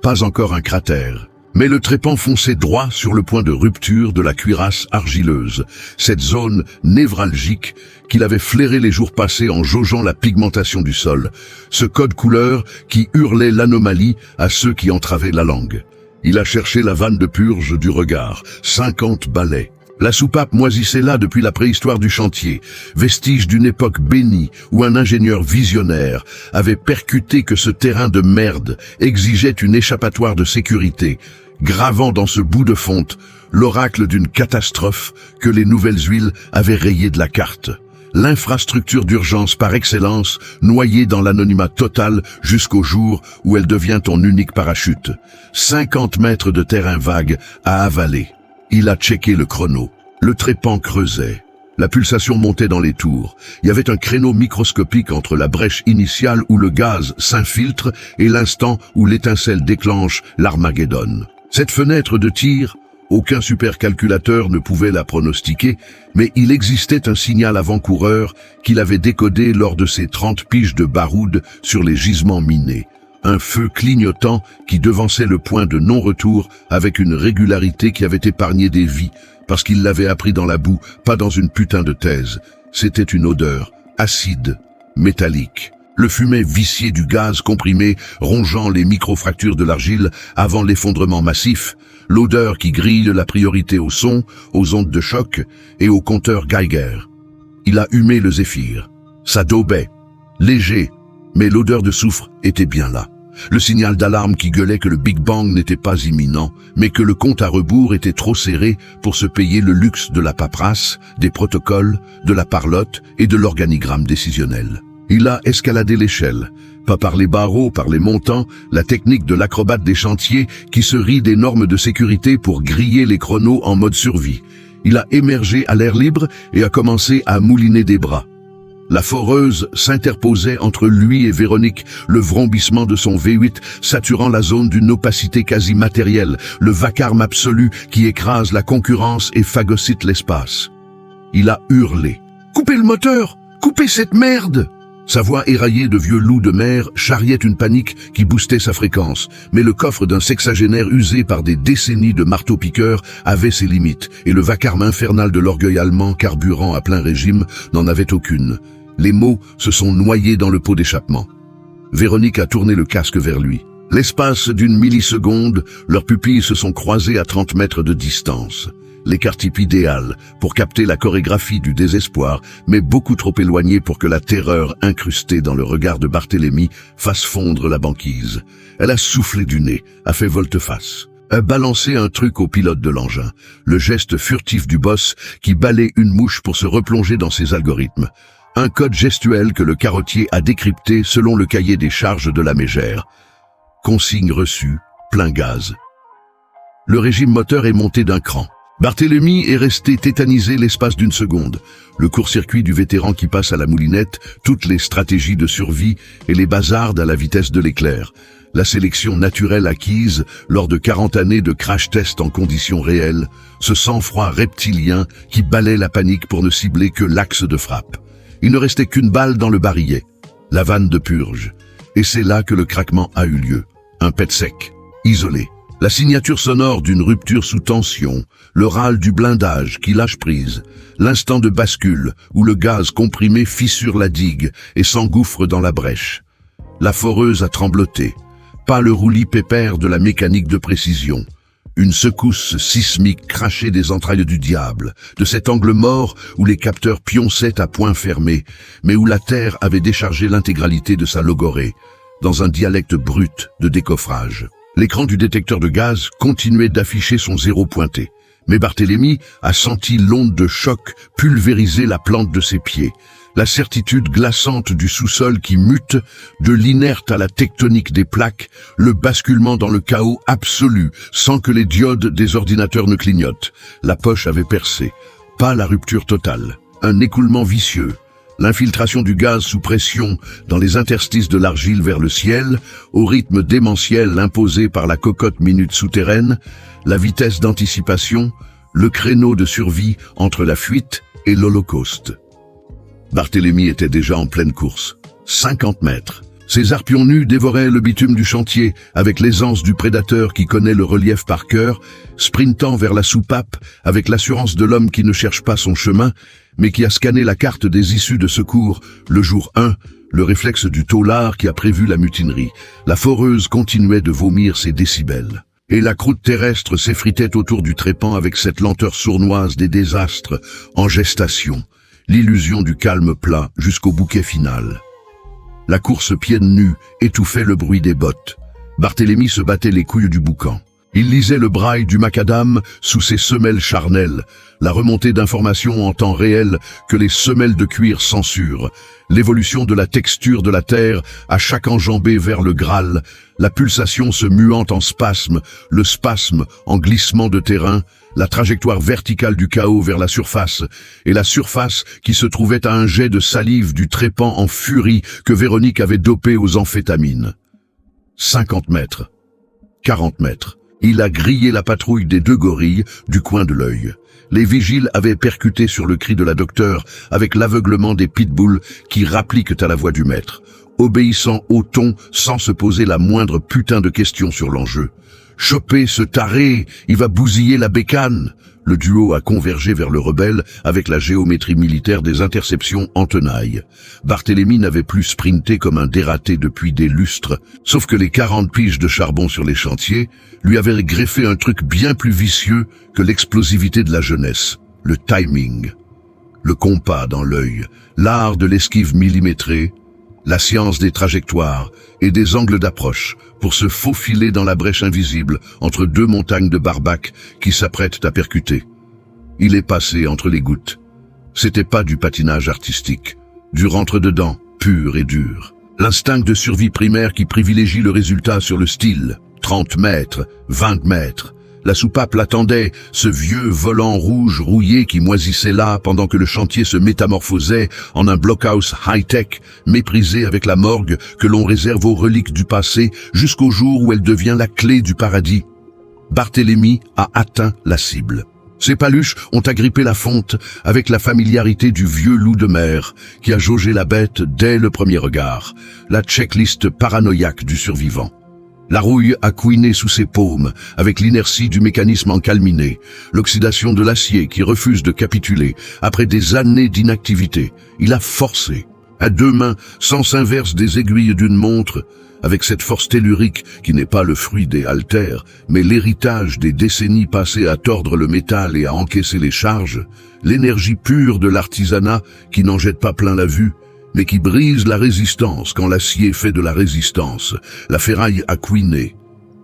pas encore un cratère, mais le trépan fonçait droit sur le point de rupture de la cuirasse argileuse, cette zone névralgique qu'il avait flairé les jours passés en jaugeant la pigmentation du sol, ce code couleur qui hurlait l'anomalie à ceux qui entravaient la langue. Il a cherché la vanne de purge du regard, 50 balais. La soupape moisissait là depuis la préhistoire du chantier, vestige d'une époque bénie où un ingénieur visionnaire avait percuté que ce terrain de merde exigeait une échappatoire de sécurité, gravant dans ce bout de fonte l'oracle d'une catastrophe que les nouvelles huiles avaient rayé de la carte. L'infrastructure d'urgence par excellence, noyée dans l'anonymat total jusqu'au jour où elle devient ton unique parachute. 50 mètres de terrain vague à avaler. Il a checké le chrono. Le trépan creusait. La pulsation montait dans les tours. Il y avait un créneau microscopique entre la brèche initiale où le gaz s'infiltre et l'instant où l'étincelle déclenche l'Armageddon. Cette fenêtre de tir, aucun supercalculateur ne pouvait la pronostiquer, mais il existait un signal avant-coureur qu'il avait décodé lors de ses 30 piges de baroud sur les gisements minés. Un feu clignotant qui devançait le point de non-retour avec une régularité qui avait épargné des vies, parce qu'il l'avait appris dans la boue, pas dans une putain de thèse. C'était une odeur, acide, métallique. Le fumet vicié du gaz comprimé rongeant les microfractures de l'argile avant l'effondrement massif, l'odeur qui grille la priorité au son, aux ondes de choc et au compteur Geiger. Il a humé le zéphyr. Ça daubait, léger, mais l'odeur de soufre était bien là. Le signal d'alarme qui gueulait que le Big Bang n'était pas imminent, mais que le compte à rebours était trop serré pour se payer le luxe de la paperasse, des protocoles, de la parlotte et de l'organigramme décisionnel. Il a escaladé l'échelle, pas par les barreaux, par les montants, la technique de l'acrobate des chantiers qui se rit des normes de sécurité pour griller les chronos en mode survie. Il a émergé à l'air libre et a commencé à mouliner des bras. La foreuse s'interposait entre lui et Véronique, le vrombissement de son V8 saturant la zone d'une opacité quasi matérielle, le vacarme absolu qui écrase la concurrence et phagocyte l'espace. Il a hurlé. « Coupez le moteur! Coupez cette merde !» Sa voix éraillée de vieux loup de mer charriait une panique qui boostait sa fréquence, mais le coffre d'un sexagénaire usé par des décennies de marteau-piqueurs avait ses limites, et le vacarme infernal de l'orgueil allemand carburant à plein régime n'en avait aucune. Les mots se sont noyés dans le pot d'échappement. Véronique a tourné le casque vers lui. L'espace d'une milliseconde, leurs pupilles se sont croisées à 30 mètres de distance. L'écart-type idéal pour capter la chorégraphie du désespoir, mais beaucoup trop éloigné pour que la terreur incrustée dans le regard de Barthélemy fasse fondre la banquise. Elle a soufflé du nez, a fait volte-face, a balancé un truc au pilote de l'engin, le geste furtif du boss qui balaie une mouche pour se replonger dans ses algorithmes. Un code gestuel que le carottier a décrypté selon le cahier des charges de la mégère. Consigne reçue, plein gaz. Le régime moteur est monté d'un cran. Barthélemy est resté tétanisé l'espace d'une seconde. Le court-circuit du vétéran qui passe à la moulinette, toutes les stratégies de survie et les bazardes à la vitesse de l'éclair. La sélection naturelle acquise lors de 40 années de crash test en conditions réelles, ce sang-froid reptilien qui balaie la panique pour ne cibler que l'axe de frappe. Il ne restait qu'une balle dans le barillet, la vanne de purge. Et c'est là que le craquement a eu lieu. Un pet sec, isolé. La signature sonore d'une rupture sous tension, le râle du blindage qui lâche prise, l'instant de bascule où le gaz comprimé fissure la digue et s'engouffre dans la brèche. La foreuse a trembloté, pas le roulis pépère de la mécanique de précision. Une secousse sismique crachait des entrailles du diable, de cet angle mort où les capteurs pionçaient à poing fermé, mais où la Terre avait déchargé l'intégralité de sa logorée, dans un dialecte brut de décoffrage. L'écran du détecteur de gaz continuait d'afficher son zéro pointé, mais Barthélemy a senti l'onde de choc pulvériser la plante de ses pieds, la certitude glaçante du sous-sol qui mute, de l'inerte à la tectonique des plaques, le basculement dans le chaos absolu, sans que les diodes des ordinateurs ne clignotent. La poche avait percé, pas la rupture totale, un écoulement vicieux, l'infiltration du gaz sous pression dans les interstices de l'argile vers le ciel, au rythme démentiel imposé par la cocotte minute souterraine, la vitesse d'anticipation, le créneau de survie entre la fuite et l'Holocauste. Barthélemy était déjà en pleine course. 50 mètres. Ses arpions nus dévoraient le bitume du chantier avec l'aisance du prédateur qui connaît le relief par cœur, sprintant vers la soupape avec l'assurance de l'homme qui ne cherche pas son chemin, mais qui a scanné la carte des issues de secours. Le jour 1, le réflexe du taulard qui a prévu la mutinerie. La foreuse continuait de vomir ses décibels. Et la croûte terrestre s'effritait autour du trépan avec cette lenteur sournoise des désastres en gestation. L'illusion du calme plat jusqu'au bouquet final. La course pieds nus étouffait le bruit des bottes. Barthélemy se battait les couilles du boucan. Il lisait le braille du macadam sous ses semelles charnelles, la remontée d'informations en temps réel que les semelles de cuir censurent, l'évolution de la texture de la terre à chaque enjambée vers le Graal, la pulsation se muant en spasme, le spasme en glissement de terrain, la trajectoire verticale du chaos vers la surface, et la surface qui se trouvait à un jet de salive du trépan en furie que Véronique avait dopé aux amphétamines. 50 mètres. 40 mètres. Il a grillé la patrouille des 2 gorilles du coin de l'œil. Les vigiles avaient percuté sur le cri de la docteure avec l'aveuglement des pitbulls qui rappliquent à la voix du maître, obéissant au ton sans se poser la moindre putain de question sur l'enjeu. Choper ce taré, il va bousiller la bécane. Le duo a convergé vers le rebelle avec la géométrie militaire des interceptions en tenaille. Barthélemy n'avait plus sprinté comme un dératé depuis des lustres, sauf que les 40 piges de charbon sur les chantiers lui avaient greffé un truc bien plus vicieux que l'explosivité de la jeunesse, le timing. Le compas dans l'œil, l'art de l'esquive millimétrée, la science des trajectoires et des angles d'approche pour se faufiler dans la brèche invisible entre 2 montagnes de barbac qui s'apprêtent à percuter. Il est passé entre les gouttes. C'était pas du patinage artistique, du rentre-dedans, pur et dur. L'instinct de survie primaire qui privilégie le résultat sur le style. 30 mètres, 20 mètres. La soupape l'attendait, ce vieux volant rouge rouillé qui moisissait là pendant que le chantier se métamorphosait en un blockhouse high-tech, méprisé avec la morgue que l'on réserve aux reliques du passé jusqu'au jour où elle devient la clé du paradis. Barthélemy a atteint la cible. Ses paluches ont agrippé la fonte avec la familiarité du vieux loup de mer qui a jaugé la bête dès le premier regard, la checklist paranoïaque du survivant. La rouille a couiné sous ses paumes, avec l'inertie du mécanisme encalminé, l'oxydation de l'acier qui refuse de capituler, après des années d'inactivité. Il a forcé, à 2 mains, sens inverse des aiguilles d'une montre, avec cette force tellurique qui n'est pas le fruit des haltères, mais l'héritage des décennies passées à tordre le métal et à encaisser les charges, l'énergie pure de l'artisanat qui n'en jette pas plein la vue, mais qui brise la résistance quand l'acier fait de la résistance. La ferraille a couiné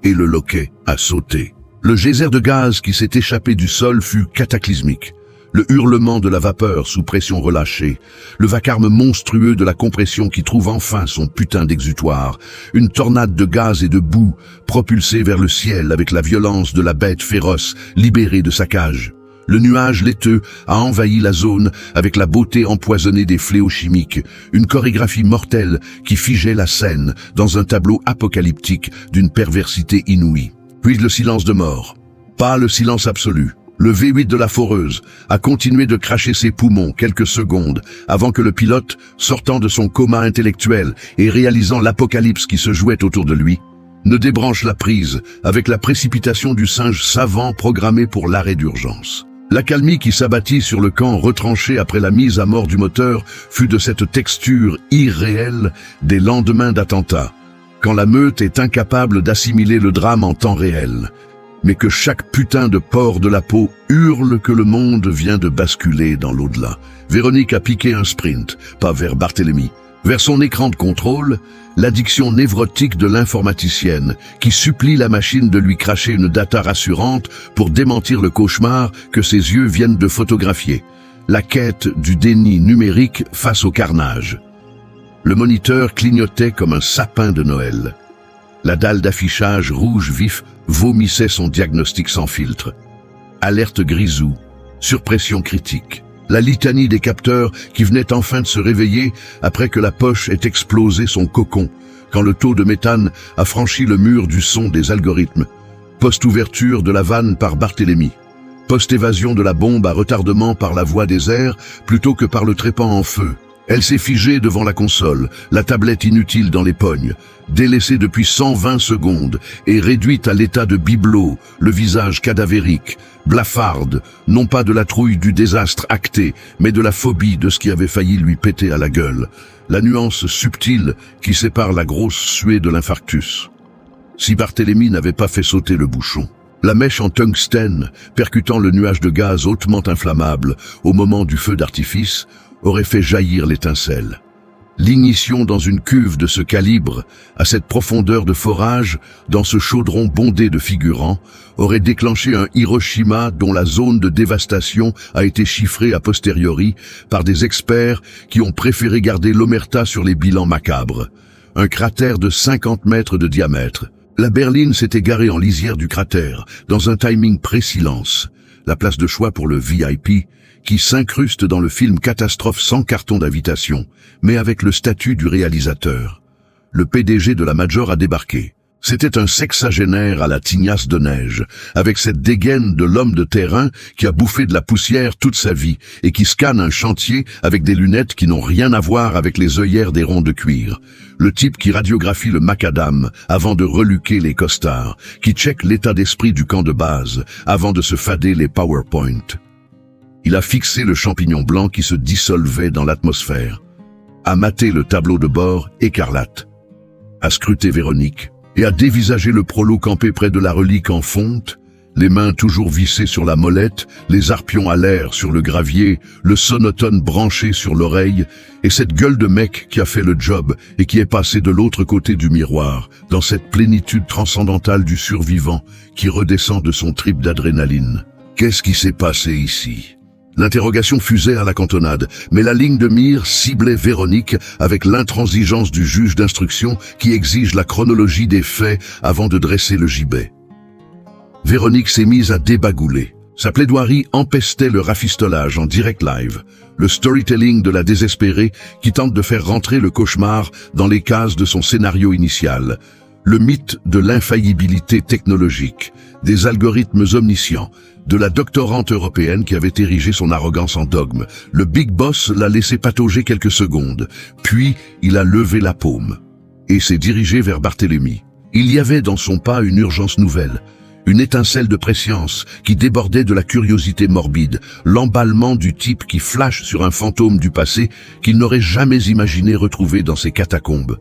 et le loquet a sauté. Le geyser de gaz qui s'est échappé du sol fut cataclysmique. Le hurlement de la vapeur sous pression relâchée, le vacarme monstrueux de la compression qui trouve enfin son putain d'exutoire, une tornade de gaz et de boue propulsée vers le ciel avec la violence de la bête féroce libérée de sa cage. Le nuage laiteux a envahi la zone avec la beauté empoisonnée des fléaux chimiques, une chorégraphie mortelle qui figeait la scène dans un tableau apocalyptique d'une perversité inouïe. Puis le silence de mort. Pas le silence absolu. Le V8 de la foreuse a continué de cracher ses poumons quelques secondes avant que le pilote, sortant de son coma intellectuel et réalisant l'apocalypse qui se jouait autour de lui, ne débranche la prise avec la précipitation du singe savant programmé pour l'arrêt d'urgence. L'accalmie qui s'abattit sur le camp retranché après la mise à mort du moteur fut de cette texture irréelle des lendemains d'attentats, quand la meute est incapable d'assimiler le drame en temps réel. mais que chaque putain de pore de la peau hurle que le monde vient de basculer dans l'au-delà. Véronique a piqué un sprint, pas vers Barthélemy, vers son écran de contrôle, l'addiction névrotique de l'informaticienne qui supplie la machine de lui cracher une data rassurante pour démentir le cauchemar que ses yeux viennent de photographier. La quête du déni numérique face au carnage. Le moniteur clignotait comme un sapin de Noël. La dalle d'affichage rouge vif vomissait son diagnostic sans filtre. Alerte grisou, surpression critique. La litanie des capteurs qui venaient enfin de se réveiller après que la poche ait explosé son cocon, quand le taux de méthane a franchi le mur du son des algorithmes. Post-ouverture de la vanne par Barthélemy. Post-évasion de la bombe à retardement par la voie des airs plutôt que par le trépan en feu. Elle s'est figée devant la console, la tablette inutile dans les pognes, délaissée depuis 120 secondes et réduite à l'état de bibelot, le visage cadavérique, blafarde, non pas de la trouille du désastre acté, mais de la phobie de ce qui avait failli lui péter à la gueule, la nuance subtile qui sépare la grosse suée de l'infarctus. Si Barthélemy n'avait pas fait sauter le bouchon, la mèche en tungstène, percutant le nuage de gaz hautement inflammable au moment du feu d'artifice, aurait fait jaillir l'étincelle. L'ignition dans une cuve de ce calibre, à cette profondeur de forage, dans ce chaudron bondé de figurants, aurait déclenché un Hiroshima dont la zone de dévastation a été chiffrée a posteriori par des experts qui ont préféré garder l'omerta sur les bilans macabres. Un cratère de 50 mètres de diamètre. La berline s'était garée en lisière du cratère, dans un timing pré-silence. La place de choix pour le VIP, qui s'incruste dans le film catastrophe sans carton d'invitation, mais avec le statut du réalisateur. Le PDG de la Major a débarqué. C'était un sexagénaire à la tignasse de neige, avec cette dégaine de l'homme de terrain qui a bouffé de la poussière toute sa vie et qui scanne un chantier avec des lunettes qui n'ont rien à voir avec les œillères des ronds de cuir. Le type qui radiographie le macadam avant de reluquer les costards, qui check l'état d'esprit du camp de base avant de se fader les PowerPoint. Il a fixé le champignon blanc qui se dissolvait dans l'atmosphère, a maté le tableau de bord écarlate, a scruté Véronique et a dévisagé le prolo campé près de la relique en fonte, les mains toujours vissées sur la molette, les arpions à l'air sur le gravier, le sonotone branché sur l'oreille, et cette gueule de mec qui a fait le job et qui est passé de l'autre côté du miroir, dans cette plénitude transcendantale du survivant qui redescend de son trip d'adrénaline. Qu'est-ce qui s'est passé ici ? L'interrogation fusait à la cantonade, mais la ligne de mire ciblait Véronique avec l'intransigeance du juge d'instruction qui exige la chronologie des faits avant de dresser le gibet. Véronique s'est mise à débagouler. Sa plaidoirie empestait le rafistolage en direct live, le storytelling de la désespérée qui tente de faire rentrer le cauchemar dans les cases de son scénario initial, le mythe de l'infaillibilité technologique, des algorithmes omniscients, de la doctorante européenne qui avait érigé son arrogance en dogme. Le big boss l'a laissé patauger quelques secondes, puis il a levé la paume et s'est dirigé vers Barthélemy. Il y avait dans son pas une urgence nouvelle, une étincelle de prescience qui débordait de la curiosité morbide, l'emballement du type qui flash sur un fantôme du passé qu'il n'aurait jamais imaginé retrouver dans ces catacombes.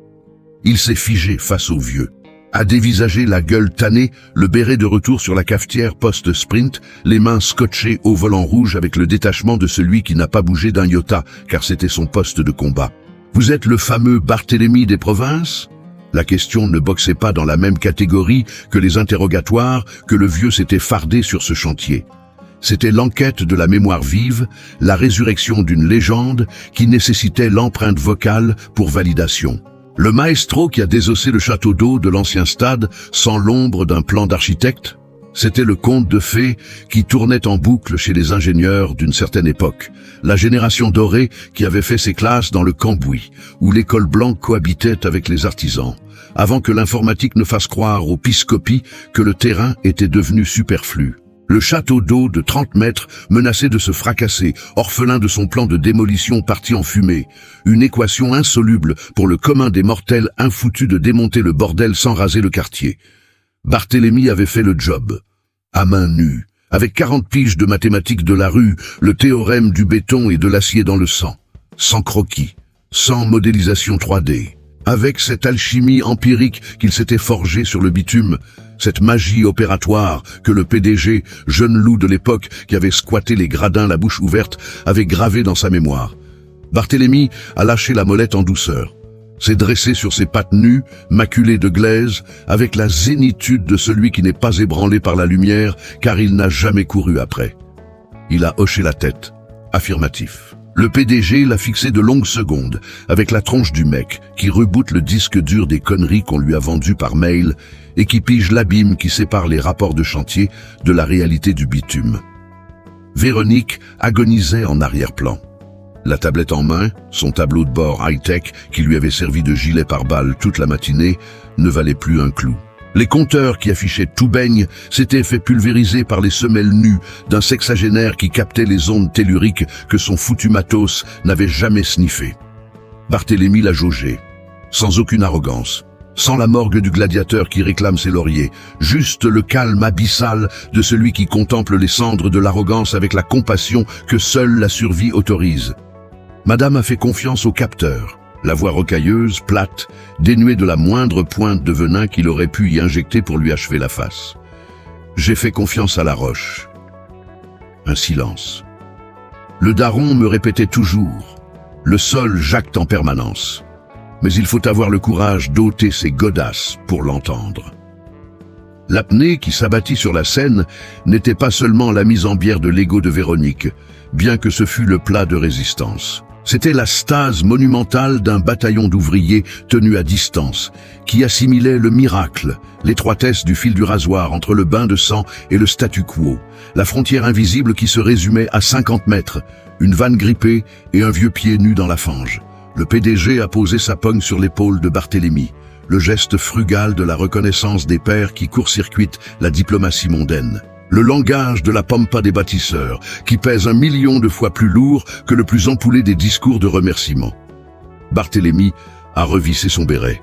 Il s'est figé face au vieux, a dévisagé la gueule tannée, le béret de retour sur la cafetière post-sprint, les mains scotchées au volant rouge avec le détachement de celui qui n'a pas bougé d'un iota, car c'était son poste de combat. Vous êtes le fameux Barthélemy des provinces ? La question ne boxait pas dans la même catégorie que les interrogatoires que le vieux s'était fardé sur ce chantier. C'était l'enquête de la mémoire vive, la résurrection d'une légende qui nécessitait l'empreinte vocale pour validation. Le maestro qui a désossé le château d'eau de l'ancien stade sans l'ombre d'un plan d'architecte, c'était le conte de fées qui tournait en boucle chez les ingénieurs d'une certaine époque, la génération dorée qui avait fait ses classes dans le Cambouis, où l'école blanche cohabitait avec les artisans, avant que l'informatique ne fasse croire aux piscopies que le terrain était devenu superflu. Le château d'eau de 30 mètres menaçait de se fracasser, orphelin de son plan de démolition parti en fumée. Une équation insoluble pour le commun des mortels infoutus de démonter le bordel sans raser le quartier. Barthélemy avait fait le job, à main nue, avec 40 piges de mathématiques de la rue, le théorème du béton et de l'acier dans le sang. Sans croquis, sans modélisation 3D. Avec cette alchimie empirique qu'il s'était forgée sur le bitume, cette magie opératoire que le PDG, jeune loup de l'époque qui avait squatté les gradins la bouche ouverte, avait gravé dans sa mémoire. Barthélemy a lâché la molette en douceur, s'est dressé sur ses pattes nues, maculées de glaise, avec la zénitude de celui qui n'est pas ébranlé par la lumière, car il n'a jamais couru après. Il a hoché la tête, affirmatif. Le PDG l'a fixé de longues secondes, avec la tronche du mec, qui reboot le disque dur des conneries qu'on lui a vendues par mail, et qui pige l'abîme qui sépare les rapports de chantier de la réalité du bitume. Véronique agonisait en arrière-plan. La tablette en main, son tableau de bord high-tech, qui lui avait servi de gilet pare-balles toute la matinée, ne valait plus un clou. Les compteurs qui affichaient tout baigne s'étaient fait pulvériser par les semelles nues d'un sexagénaire qui captait les ondes telluriques que son foutu matos n'avait jamais sniffé. Barthélemy l'a jaugé, sans aucune arrogance, sans la morgue du gladiateur qui réclame ses lauriers, juste le calme abyssal de celui qui contemple les cendres de l'arrogance avec la compassion que seule la survie autorise. Madame a fait confiance au capteur. La voix rocailleuse, plate, dénuée de la moindre pointe de venin qu'il aurait pu y injecter pour lui achever la face. J'ai fait confiance à la roche. Un silence. Le daron me répétait toujours. Le sol jacte en permanence. Mais il faut avoir le courage d'ôter ses godasses pour l'entendre. L'apnée qui s'abattit sur la scène n'était pas seulement la mise en bière de l'ego de Véronique, bien que ce fût le plat de résistance. C'était la stase monumentale d'un bataillon d'ouvriers tenus à distance, qui assimilait le miracle, l'étroitesse du fil du rasoir entre le bain de sang et le statu quo, la frontière invisible qui se résumait à 50 mètres, une vanne grippée et un vieux pied nu dans la fange. Le PDG a posé sa pogne sur l'épaule de Barthélemy, le geste frugal de la reconnaissance des pairs qui court-circuite la diplomatie mondaine. Le langage de la pampa des bâtisseurs, qui pèse 1 million de fois plus lourd que le plus ampoulé des discours de remerciement. Barthélemy a revissé son béret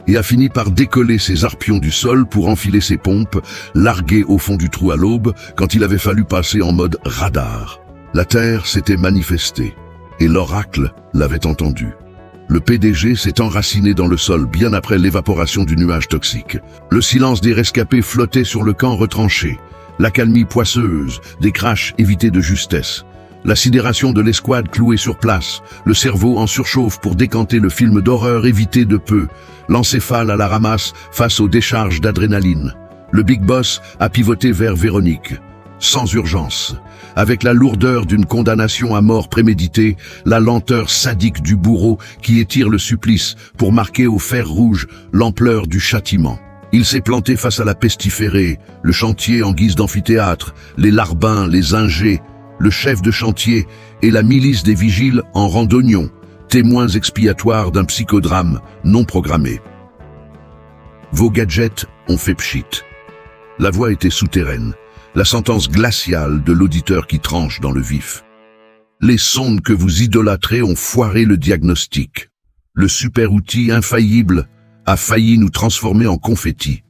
et a fini par décoller ses arpions du sol pour enfiler ses pompes, larguées au fond du trou à l'aube quand il avait fallu passer en mode radar. La terre s'était manifestée et l'oracle l'avait entendu. Le PDG s'est enraciné dans le sol bien après l'évaporation du nuage toxique. Le silence des rescapés flottait sur le camp retranché. L'accalmie poisseuse des crashs évités de justesse, la sidération de l'escouade clouée sur place, le cerveau en surchauffe pour décanter le film d'horreur évité de peu, l'encéphale à la ramasse face aux décharges d'adrénaline. Le Big Boss a pivoté vers Véronique, sans urgence, avec la lourdeur d'une condamnation à mort préméditée, la lenteur sadique du bourreau qui étire le supplice pour marquer au fer rouge l'ampleur du châtiment. Il s'est planté face à la pestiférée, le chantier en guise d'amphithéâtre, les larbins, les ingés, le chef de chantier et la milice des vigiles en rang d'oignons, témoins expiatoires d'un psychodrame non programmé. Vos gadgets ont fait pchit. La voix était souterraine, la sentence glaciale de l'auditeur qui tranche dans le vif. Les sondes que vous idolâtrez ont foiré le diagnostic. Le super-outil infaillible a failli nous transformer en confetti.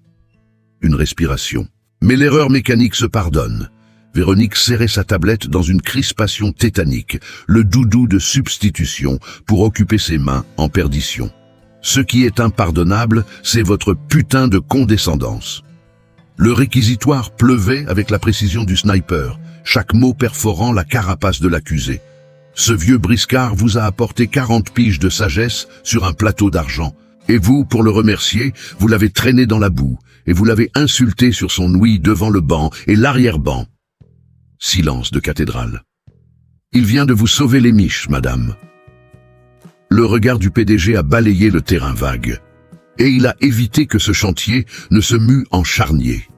Une respiration. Mais l'erreur mécanique se pardonne. Véronique serrait sa tablette dans une crispation tétanique, le doudou de substitution pour occuper ses mains en perdition. Ce qui est impardonnable, c'est votre putain de condescendance. Le réquisitoire pleuvait avec la précision du sniper, chaque mot perforant la carapace de l'accusé. Ce vieux briscard vous a apporté 40 piges de sagesse sur un plateau d'argent. Et vous, pour le remercier, vous l'avez traîné dans la boue, et vous l'avez insulté sur son ouïe devant le banc et l'arrière-banc. Silence de cathédrale. Il vient de vous sauver les miches, madame. Le regard du PDG a balayé le terrain vague. Et il a évité que ce chantier ne se mue en charnier.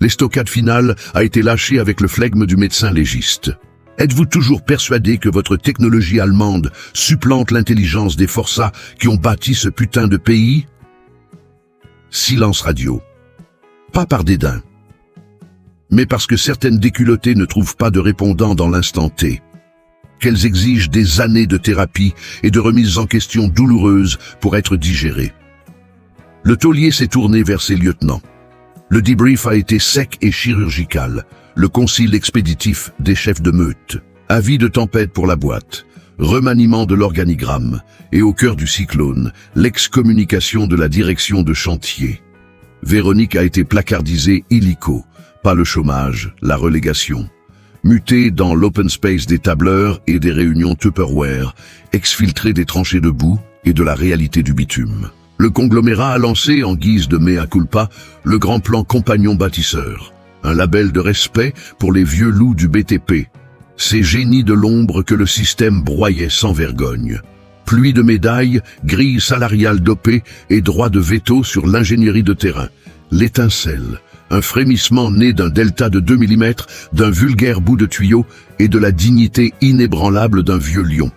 L'estocade finale a été lâchée avec le flegme du médecin légiste. Êtes-vous toujours persuadé que votre technologie allemande supplante l'intelligence des forçats qui ont bâti ce putain de pays? Silence radio. Pas par dédain, mais parce que certaines déculottées ne trouvent pas de répondant dans l'instant T. Qu'elles exigent des années de thérapie et de remise en question douloureuse pour être digérées. Le taulier s'est tourné vers ses lieutenants. Le débrief a été sec et chirurgical. Le concile expéditif des chefs de meute. Avis de tempête pour la boîte. Remaniement de l'organigramme. Et au cœur du cyclone, l'excommunication de la direction de chantier. Véronique a été placardisée illico, pas le chômage, la relégation. Mutée dans l'open space des tableurs et des réunions Tupperware, exfiltrée des tranchées de boue et de la réalité du bitume. Le conglomérat a lancé, en guise de mea culpa, le grand plan Compagnon Bâtisseur, un label de respect pour les vieux loups du BTP, ces génies de l'ombre que le système broyait sans vergogne. Pluie de médailles, grille salariale dopée et droit de veto sur l'ingénierie de terrain. L'étincelle, un frémissement né d'un delta de 2 mm, d'un vulgaire bout de tuyau et de la dignité inébranlable d'un vieux lion.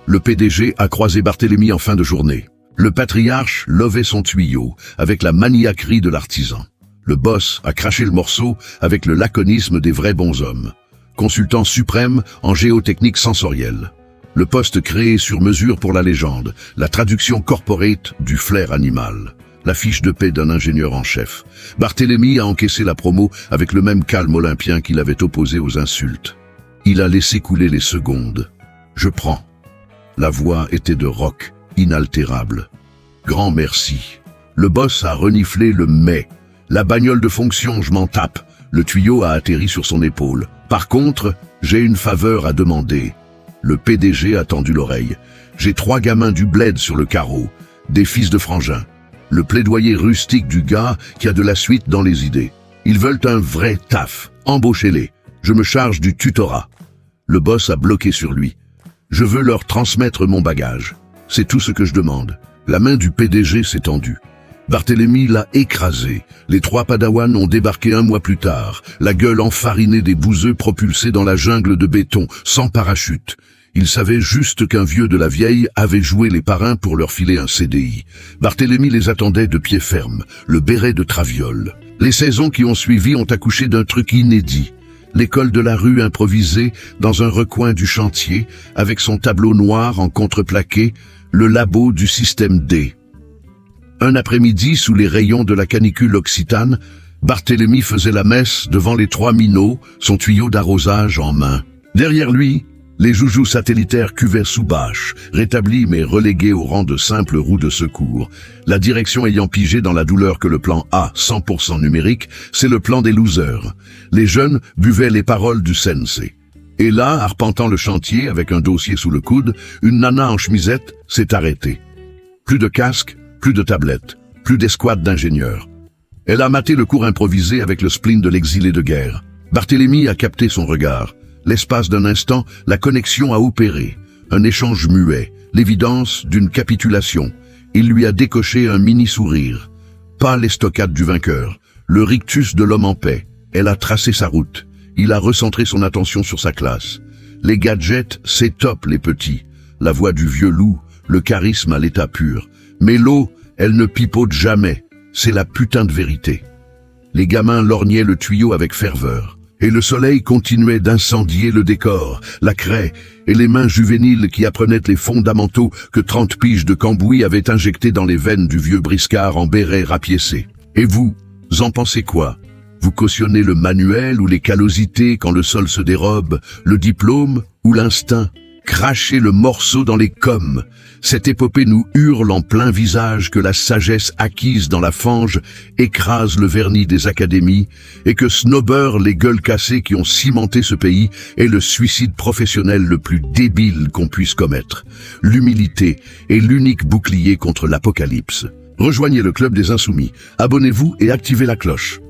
Le PDG a croisé Barthélemy en fin de journée. Le patriarche lovait son tuyau avec la maniaquerie de l'artisan. Le boss a craché le morceau avec le laconisme des vrais bonshommes. Consultant suprême en géotechnique sensorielle. Le poste créé sur mesure pour la légende, la traduction corporate du flair animal. La fiche de paie d'un ingénieur en chef. Barthélemy a encaissé la promo avec le même calme olympien qu'il avait opposé aux insultes. Il a laissé couler les secondes. Je prends. La voix était de roc, inaltérable. Grand merci. Le boss a reniflé le mais. La bagnole de fonction, je m'en tape. Le tuyau a atterri sur son épaule. Par contre, j'ai une faveur à demander. Le PDG a tendu l'oreille. J'ai 3 gamins du bled sur le carreau, des fils de frangins. Le plaidoyer rustique du gars qui a de la suite dans les idées. Ils veulent un vrai taf. Embauchez-les. Je me charge du tutorat. Le boss a bloqué sur lui. Je veux leur transmettre mon bagage. C'est tout ce que je demande. La main du PDG s'est tendue. Barthélemy l'a écrasé. Les 3 padawans ont débarqué 1 mois plus tard, la gueule enfarinée des bouseux propulsés dans la jungle de béton, sans parachute. Ils savaient juste qu'un vieux de la vieille avait joué les parrains pour leur filer un CDI. Barthélemy les attendait de pied ferme, le béret de traviole. Les saisons qui ont suivi ont accouché d'un truc inédit. L'école de la rue improvisée dans un recoin du chantier, avec son tableau noir en contreplaqué, le labo du système D. Un après-midi, sous les rayons de la canicule occitane, Barthélemy faisait la messe devant les 3 minots, son tuyau d'arrosage en main. Derrière lui, les joujoux satellitaires cuvaient sous bâche, rétablis mais relégués au rang de simples roues de secours, la direction ayant pigé dans la douleur que le plan A, 100% numérique, c'est le plan des losers. Les jeunes buvaient les paroles du sensei. Et là, arpentant le chantier avec un dossier sous le coude, une nana en chemisette s'est arrêtée. Plus de casque, plus de tablette, plus d'escouade d'ingénieurs. Elle a maté le cours improvisé avec le spleen de l'exilé de guerre. Barthélemy a capté son regard. L'espace d'un instant, la connexion a opéré. Un échange muet, l'évidence d'une capitulation. Il lui a décoché un mini-sourire. Pas l'estocade du vainqueur, le rictus de l'homme en paix. Elle a tracé sa route. Il a recentré son attention sur sa classe. Les gadgets, c'est top, les petits. La voix du vieux loup, le charisme à l'état pur. Mais l'eau, elle ne pipote jamais. C'est la putain de vérité. Les gamins lorgnaient le tuyau avec ferveur. Et le soleil continuait d'incendier le décor, la craie et les mains juvéniles qui apprenaient les fondamentaux que 30 piges de cambouis avaient injectés dans les veines du vieux briscard en béret rapiécé. Et vous en pensez quoi? Vous cautionnez le manuel ou les callosités quand le sol se dérobe, le diplôme ou l'instinct? Crachez le morceau dans les coms. Cette épopée nous hurle en plein visage que la sagesse acquise dans la fange écrase le vernis des académies et que snobber les gueules cassées qui ont cimenté ce pays est le suicide professionnel le plus débile qu'on puisse commettre. L'humilité est l'unique bouclier contre l'apocalypse. Rejoignez le club des insoumis, abonnez-vous et activez la cloche.